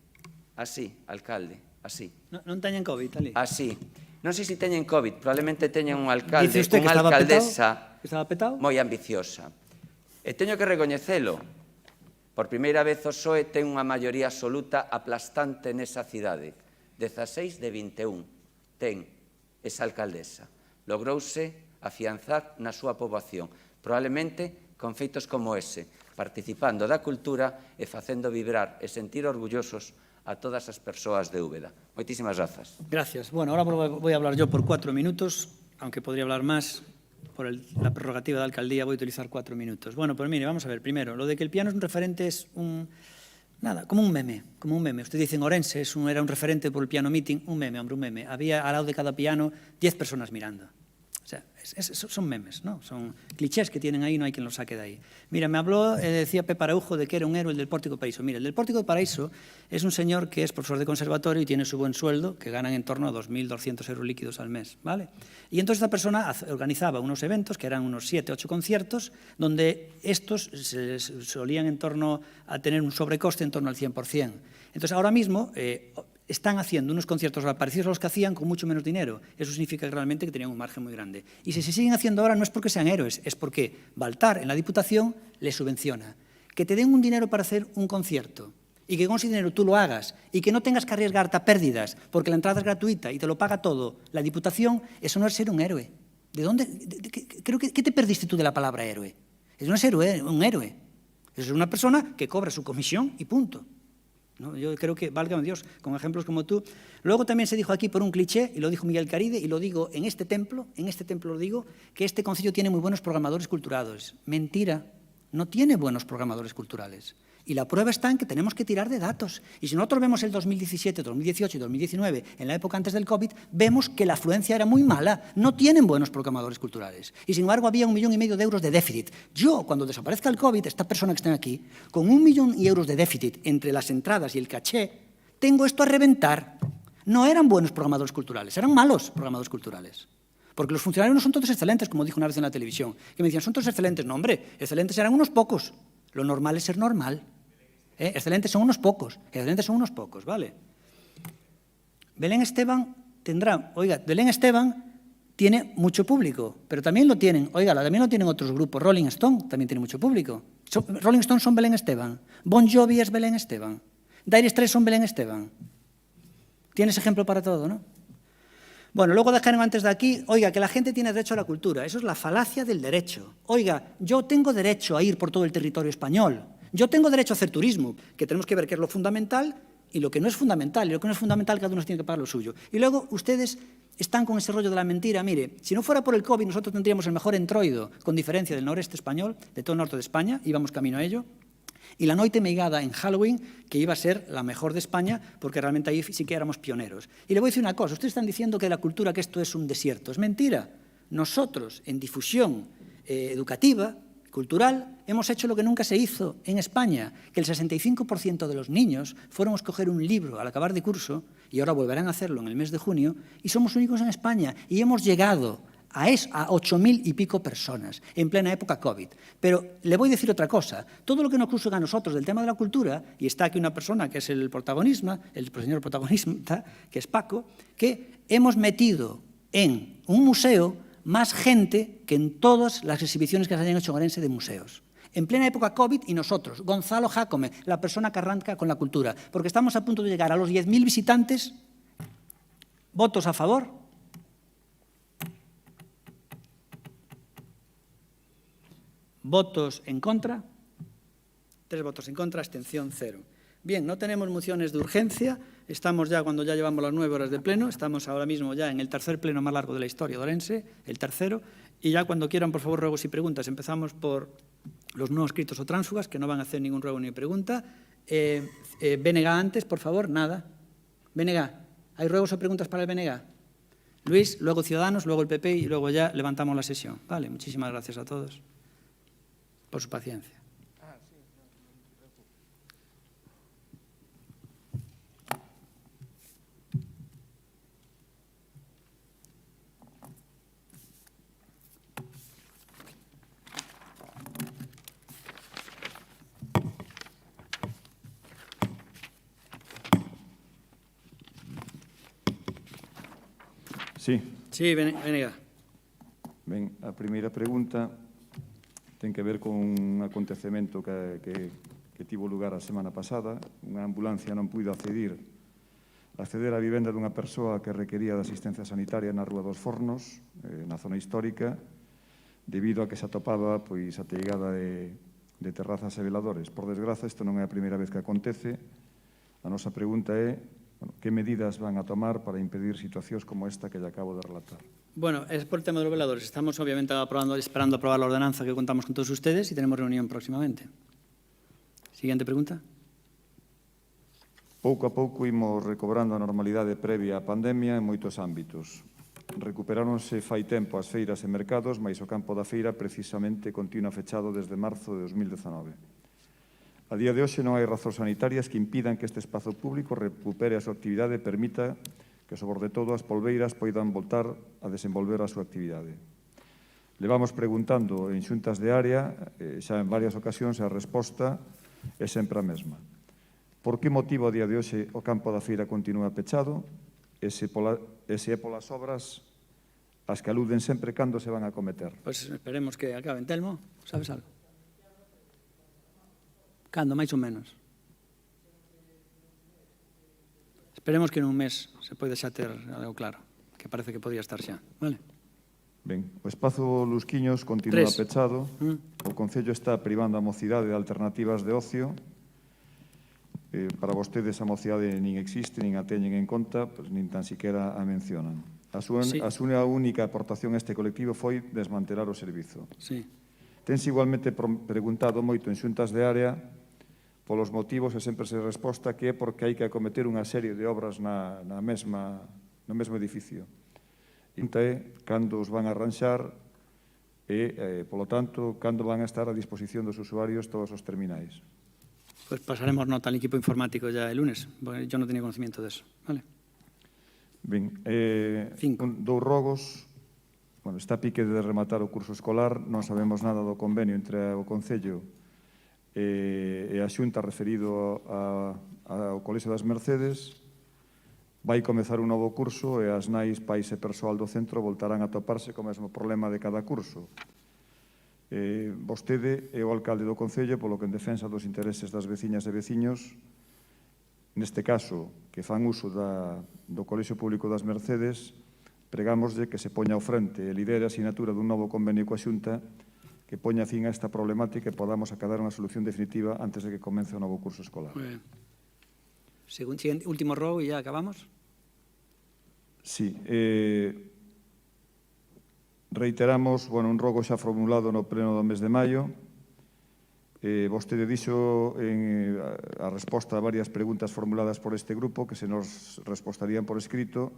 Así, alcalde, así. Non teñen COVID, ali? Así. Non sei se teñen COVID, probablemente teñen un alcalde, unha alcaldesa moi ambiciosa. E teño que recoñecelo. Por primeira vez o PSOE ten unha maioría absoluta aplastante nesa cidade. 16 de 21 ten esa alcaldesa. Logrouse afianzar na súa poboación, probablemente con feitos como ese, participando da cultura e facendo vibrar e sentir orgullosos a todas as persoas de Úbeda. Moitísimas grazas. Gracias. Bueno, ahora voy a hablar yo por 4 minutos, aunque podría hablar más. Por la prerrogativa de alcaldía voy a utilizar 4 minutos. Bueno, pues mire, vamos a ver. Primero, lo de que el piano es un referente es Nada, como un meme, como un meme. Usted dice en Orense, era un referente por el piano meeting, un meme, hombre, un meme. Había al lado de cada piano 10 personas mirando. O sea, son memes, ¿no? Son clichés que tienen ahí, no hay quien los saque de ahí. Mira, me habló, decía Pepe Araujo, de que era un héroe el del Pórtico Paraíso. Mira, el del Pórtico Paraíso es un señor que es profesor de conservatorio y tiene su buen sueldo, que ganan en torno a 2.200 euros líquidos al mes, ¿vale? Y entonces esta persona organizaba unos eventos, que eran unos 7, 8 conciertos, donde estos se solían en torno a tener un sobrecoste en torno al 100%. Entonces, ahora mismo están haciendo unos conciertos parecidos a los que hacían con mucho menos dinero. Eso significa realmente que tenían un margen muy grande. Y si se siguen haciendo ahora no es porque sean héroes, es porque Baltar en la Diputación les subvenciona. Que te den un dinero para hacer un concierto y que con ese dinero tú lo hagas y que no tengas que arriesgarte a pérdidas porque la entrada es gratuita y te lo paga todo la Diputación, eso no es ser un héroe. ¿De dónde? ¿Qué te perdiste tú de la palabra héroe? Eso no es un héroe. Eso es una persona que cobra su comisión y punto. ¿No? Yo creo que, válgame Dios, con ejemplos como tú. Luego también se dijo aquí por un cliché, y lo dijo Miguel Caride, y lo digo en este templo lo digo, que este concilio tiene muy buenos programadores culturales. Mentira, no tiene buenos programadores culturales. Y la prueba está en que tenemos que tirar de datos. Y si nosotros vemos el 2017, 2018 y 2019, en la época antes del COVID, vemos que la afluencia era muy mala. No tienen buenos programadores culturales. Y sin embargo había 1,5 millones de euros de déficit. Yo, cuando desaparezca el COVID, esta persona que está aquí, con 1 millón de euros de déficit entre las entradas y el caché, tengo esto a reventar. No eran buenos programadores culturales, eran malos programadores culturales. Porque los funcionarios no son todos excelentes, como dijo una vez en la televisión. Que me decían, son todos excelentes. No, hombre, excelentes eran unos pocos. Lo normal es ser normal. Excelentes son unos pocos, ¿vale? Belén Esteban Belén Esteban tiene mucho público, pero también lo tienen, también lo tienen otros grupos. Rolling Stone también tiene mucho público. Rolling Stone son Belén Esteban. Bon Jovi es Belén Esteban. Dire Straits son Belén Esteban. Tienes ejemplo para todo, ¿no? Bueno, luego dejaron antes de aquí, que la gente tiene derecho a la cultura. Eso es la falacia del derecho. Yo tengo derecho a ir por todo el territorio español. Yo tengo derecho a hacer turismo, que tenemos que ver qué es lo fundamental y lo que no es fundamental. Y lo que no es fundamental, cada uno tiene que pagar lo suyo. Y luego ustedes están con ese rollo de la mentira. Mire, si no fuera por el COVID, nosotros tendríamos el mejor entroido, con diferencia del noreste español, de todo el norte de España, íbamos camino a ello. Y la noite meigada en Halloween, que iba a ser la mejor de España, porque realmente ahí sí que éramos pioneros. Y le voy a decir una cosa, ustedes están diciendo que la cultura, que esto es un desierto. Es mentira. Nosotros, en difusión educativa, cultural, hemos hecho lo que nunca se hizo en España, que el 65% de los niños fueron a escoger un libro al acabar de curso, y ahora volverán a hacerlo en el mes de junio, y somos únicos en España, y hemos llegado a 8.000 y pico personas en plena época COVID. Pero le voy a decir otra cosa, todo lo que nos ocurre a nosotros del tema de la cultura, y está aquí una persona que es el señor protagonista, que es Paco, que hemos metido en un museo más gente que en todas las exhibiciones que se hayan hecho en Orense de museos. En plena época COVID y nosotros, Gonzalo Jácome, la persona que arranca con la cultura, porque estamos a punto de llegar a los 10.000 visitantes. ¿Votos a favor? ¿Votos en contra? 3 votos en contra, abstención 0. Bien, no tenemos mociones de urgencia, estamos ya cuando ya llevamos las 9 horas de pleno, estamos ahora mismo ya en el tercer pleno más largo de la historia de Orense, el tercero, y ya cuando quieran, por favor, ruegos y preguntas. Empezamos por los no escritos o tránsfugas, que no van a hacer ningún ruego ni pregunta. BNG antes, por favor, nada. BNG, ¿hay ruegos o preguntas para el BNG? Luis, luego Ciudadanos, luego el PP y luego ya levantamos la sesión. Vale, muchísimas gracias a todos por su paciencia. Sí. Sí, venga. Ben, a primeira pregunta ten que ver con un acontecemento que tivo lugar a semana pasada. Unha ambulancia non puido acceder á vivenda dunha persoa que requería de asistencia sanitaria na Rúa dos Fornos, na zona histórica, debido a que se atopaba a teigada de terrazas e veladores. Por desgraza, isto non é a primeira vez que acontece. A nosa pregunta é que medidas van a tomar para impedir situacións como esta que lle acabo de relatar. Bueno, es por el tema de los veladores. Estamos obviamente esperando aprobar la ordenanza que contamos con todos ustedes y tenemos reunión próximamente. Siguiente pregunta. Pouco a pouco imos recobrando a normalidade previa á pandemia en moitos ámbitos. Recuperáronse fai tempo as feiras e mercados, mais o campo da feira precisamente continua fechado desde marzo de 2019. A día de hoxe non hai razóns sanitarias que impidan que este espazo público recupere a súa actividade e permita que, sobre todo, as polbeiras poidan voltar a desenvolver a súa actividade. Levamos preguntando en xuntas de área, xa en varias ocasións, a resposta é sempre a mesma. Por que motivo a día de hoxe o campo da feira continúa pechado e se é polas obras as que aluden sempre cando se van a cometer? Pois esperemos que acaben. Telmo, sabes algo? Cando, máis ou menos? Esperemos que nun mes se poida xa ter algo claro, que parece que podía estar xa, vale? Ben, o espazo Lusquiños continúa 3. pechado. O Concello está privando a mocidade de alternativas de ocio. Para vostedes a mocidade nin existe, nin a teñen en conta, pues, nin tan siquiera a mencionan. A súa única aportación a este colectivo foi desmantelar o servizo. Sí. Tense igualmente preguntado moito en xuntas de área polos motivos e sempre se resposta que é porque hai que acometer unha serie de obras no mesmo edificio. Inta é cando os van a arranxar e, polo tanto, cando van a estar a disposición dos usuarios todos os terminais. Pues pasaremos nota al equipo informático ya el lunes, porque yo no tenía conocimiento de eso. Vale. Ben, dous rogos. Bueno, está a pique de rematar o curso escolar, non sabemos nada do convenio entre o Concello e a Xunta referido ao Colexio das Mercedes. Vai comezar un novo curso e as nais, pais e persoal do centro voltarán a toparse co mesmo problema de cada curso. Vostede é o alcalde do Concello, polo que en defensa dos intereses das veciñas e veciños, neste caso, que fan uso do Colexio Público das Mercedes, pregámoslle que se poña ao frente e lidere a asinatura dun novo convenio coa Xunta que poña fin a esta problemática e podamos acadar unha solución definitiva antes de que comece o novo curso escolar. Muy bien. Último rogo e ya acabamos. Sí. Reiteramos, un rogo xa formulado no pleno do mes de maio. Vostede dixo a resposta a varias preguntas formuladas por este grupo que se nos respostarían por escrito,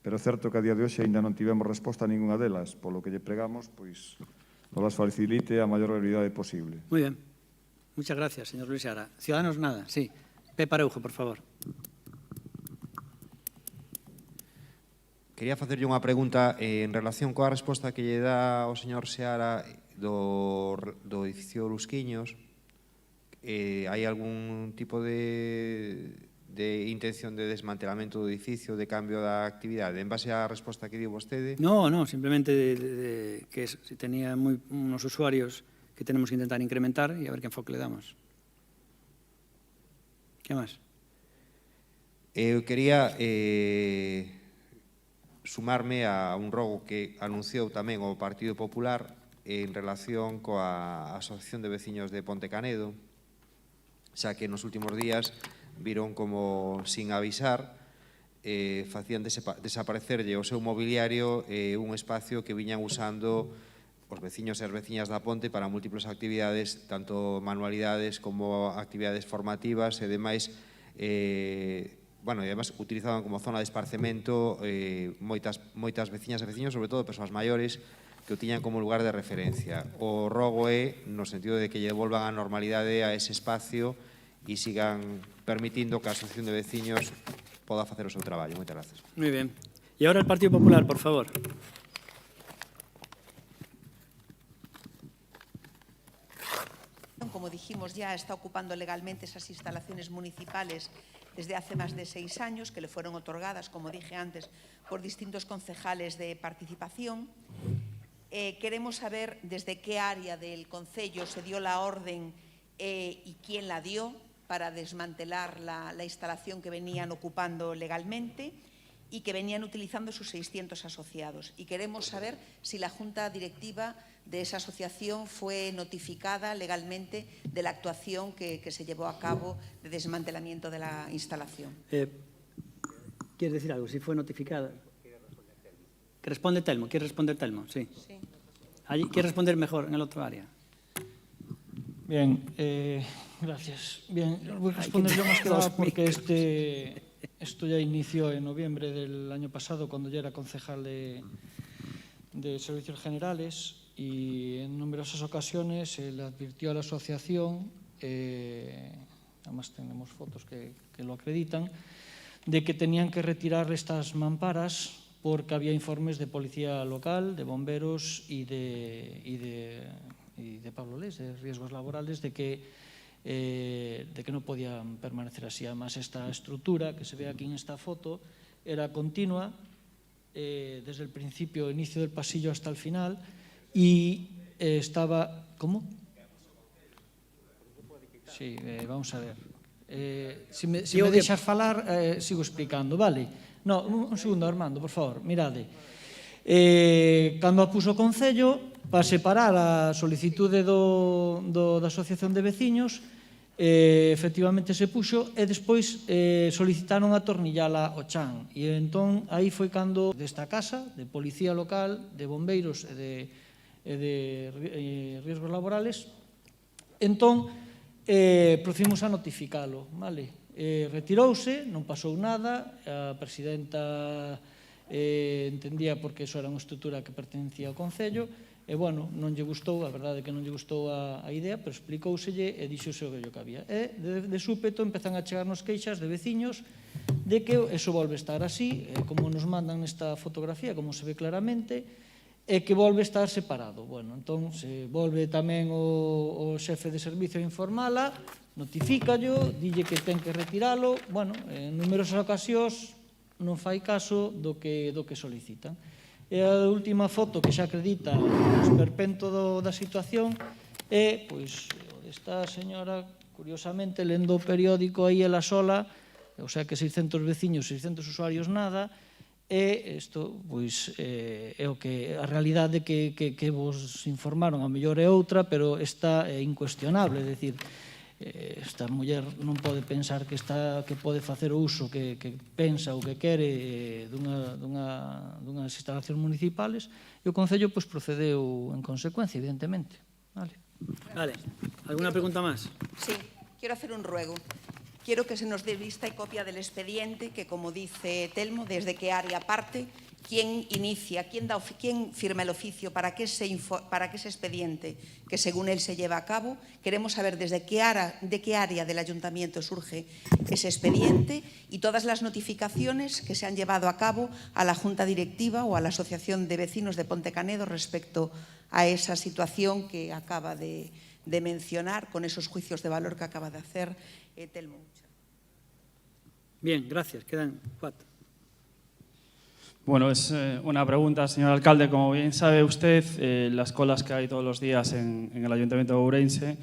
pero é certo que a día de hoxe ainda non tivemos resposta a ninguna delas, polo que lle pregamos, pois, nos las facilite a maior brevidade posible. Muy bien. Muchas gracias, señor Luis Seara. Ciudadanos, nada. Sí. Pepe Araujo, por favor. Quería facerlle unha pregunta en relación coa resposta que lle dá o señor Seara do edificio Lusquiños. Hai algún tipo de intención de desmantelamento do edificio, de cambio da actividade? En base á resposta que dio vostede? No, simplemente que si tenía unos usuarios que tenemos que intentar incrementar y a ver qué enfoque le damos. ¿Qué más? Eu quería sumarme a un rogo que anunciou tamén o Partido Popular en relación coa Asociación de Veciños de Ponte Canedo, xa que nos últimos días viron como, sin avisar, facían desaparecerlle o seu mobiliario un espacio que viñan usando os veciños e as veciñas da Ponte para múltiples actividades, tanto manualidades como actividades formativas e demais, e además utilizaban como zona de esparcemento moitas veciñas e veciños, sobre todo persoas maiores, que o tiñan como lugar de referencia. O rogo é no sentido de que lle devolvan a normalidade a ese espacio e sigan permitindo que a Asociación de Veciños poda facer o seu traballo. Moitas gracias. Muy bien. E agora el Partido Popular, por favor. Como dijimos, ya está ocupando legalmente esas instalaciones municipales desde hace más de 6 años, que le fueron otorgadas, como dije antes, por distintos concejales de participación. Queremos saber desde qué área del Concello se dio la orden y quién la dio para desmantelar la instalación que venían ocupando legalmente y que venían utilizando sus 600 asociados. Y queremos saber si la Junta Directiva de esa asociación fue notificada legalmente de la actuación que se llevó a cabo de desmantelamiento de la instalación. ¿Quieres decir algo? Si fue notificada. Responde Telmo. ¿Quiere responder Telmo? Sí. ¿Quiere responder mejor en el otro área? Bien, Gracias. Bien, voy a responder yo más que nada porque esto ya inició en noviembre del año pasado, cuando ya era concejal de Servicios Generales, y en numerosas ocasiones se le advirtió a la asociación, además tenemos fotos que lo acreditan, de que tenían que retirar estas mamparas porque había informes de policía local, de bomberos y de Pablo Les, de riesgos laborales, de que no podían permanecer así. Además, esta estructura que se ve aquí en esta foto era continua desde el principio, inicio del pasillo hasta el final, y estaba... ¿Cómo? Sí, vamos a ver. Se me deixas falar, sigo explicando, vale? No, un segundo, Armando, por favor, mirade. Cando a puso o Concello, para separar a solicitude da Asociación de Veciños, efectivamente se puxo, e despois solicitaron atornillala ao chan. E entón, aí foi cando desta casa, de Policía Local, de Bombeiros e de Riesgos Laborales, entón, procedimos a notificalo, vale? Retirouse, non pasou nada, a presidenta entendía porque eso era unha estrutura que pertencía ao Concello, e, bueno, non lle gustou, a verdade é que non lle gustou a idea, pero explicouselle e dixose o que había. E, de súpeto, empezan a chegarnos queixas de veciños de que eso volve a estar así, como nos mandan nesta fotografía, como se ve claramente, e que volve a estar separado. Bueno, entón, se volve tamén o xefe de servicio a informala, notifícallo, dille que ten que retiralo, bueno, en numerosas ocasións non fai caso do que solicitan. E a última foto que xa acredita o esperpento da situación é, pois, esta señora, curiosamente, lendo o periódico aí ela sola, o sea que 600 veciños, 600 usuarios nada, e isto, pois, é o que a realidade que vos informaron, a mellor é outra, pero esta é incuestionable, é dicir, esta muller non pode pensar que pode facer o uso que pensa ou que quere dunhas instalacións municipales, e o Concello pois procedeu en consecuencia, evidentemente. Vale. ¿Alguna pregunta máis? Sí, quiero hacer un ruego. Quiero que se nos dé vista y copia del expediente que, como dice Telmo, desde qué área parte, quién inicia, quién firma el oficio para que ese expediente, que según él se lleva a cabo. Queremos saber de qué área del ayuntamiento surge ese expediente y todas las notificaciones que se han llevado a cabo a la Junta Directiva o a la Asociación de Vecinos de Ponte Canedo respecto a esa situación que acaba de mencionar, con esos juicios de valor que acaba de hacer Telmo. Bien, gracias. Quedan 4. Bueno, es una pregunta, señor alcalde. Como bien sabe usted, las colas que hay todos los días en el Ayuntamiento de Ourense.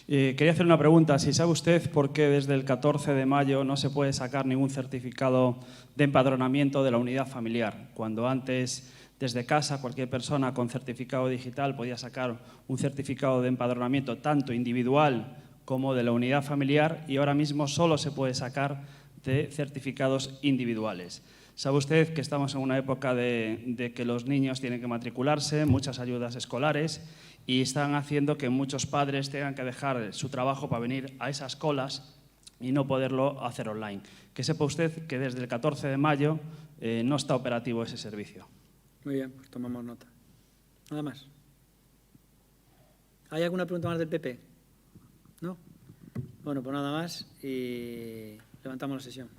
Quería hacer una pregunta. Si sabe usted por qué desde el 14 de mayo no se puede sacar ningún certificado de empadronamiento de la unidad familiar, cuando antes, desde casa, cualquier persona con certificado digital podía sacar un certificado de empadronamiento tanto individual como de la unidad familiar, y ahora mismo solo se puede sacar de certificados individuales. Sabe usted que estamos en una época de que los niños tienen que matricularse, muchas ayudas escolares, y están haciendo que muchos padres tengan que dejar su trabajo para venir a esas colas y no poderlo hacer online. Que sepa usted que desde el 14 de mayo no está operativo ese servicio. Muy bien, pues tomamos nota. Nada más. ¿Hay alguna pregunta más del PP? ¿No? Bueno, pues nada más y levantamos la sesión.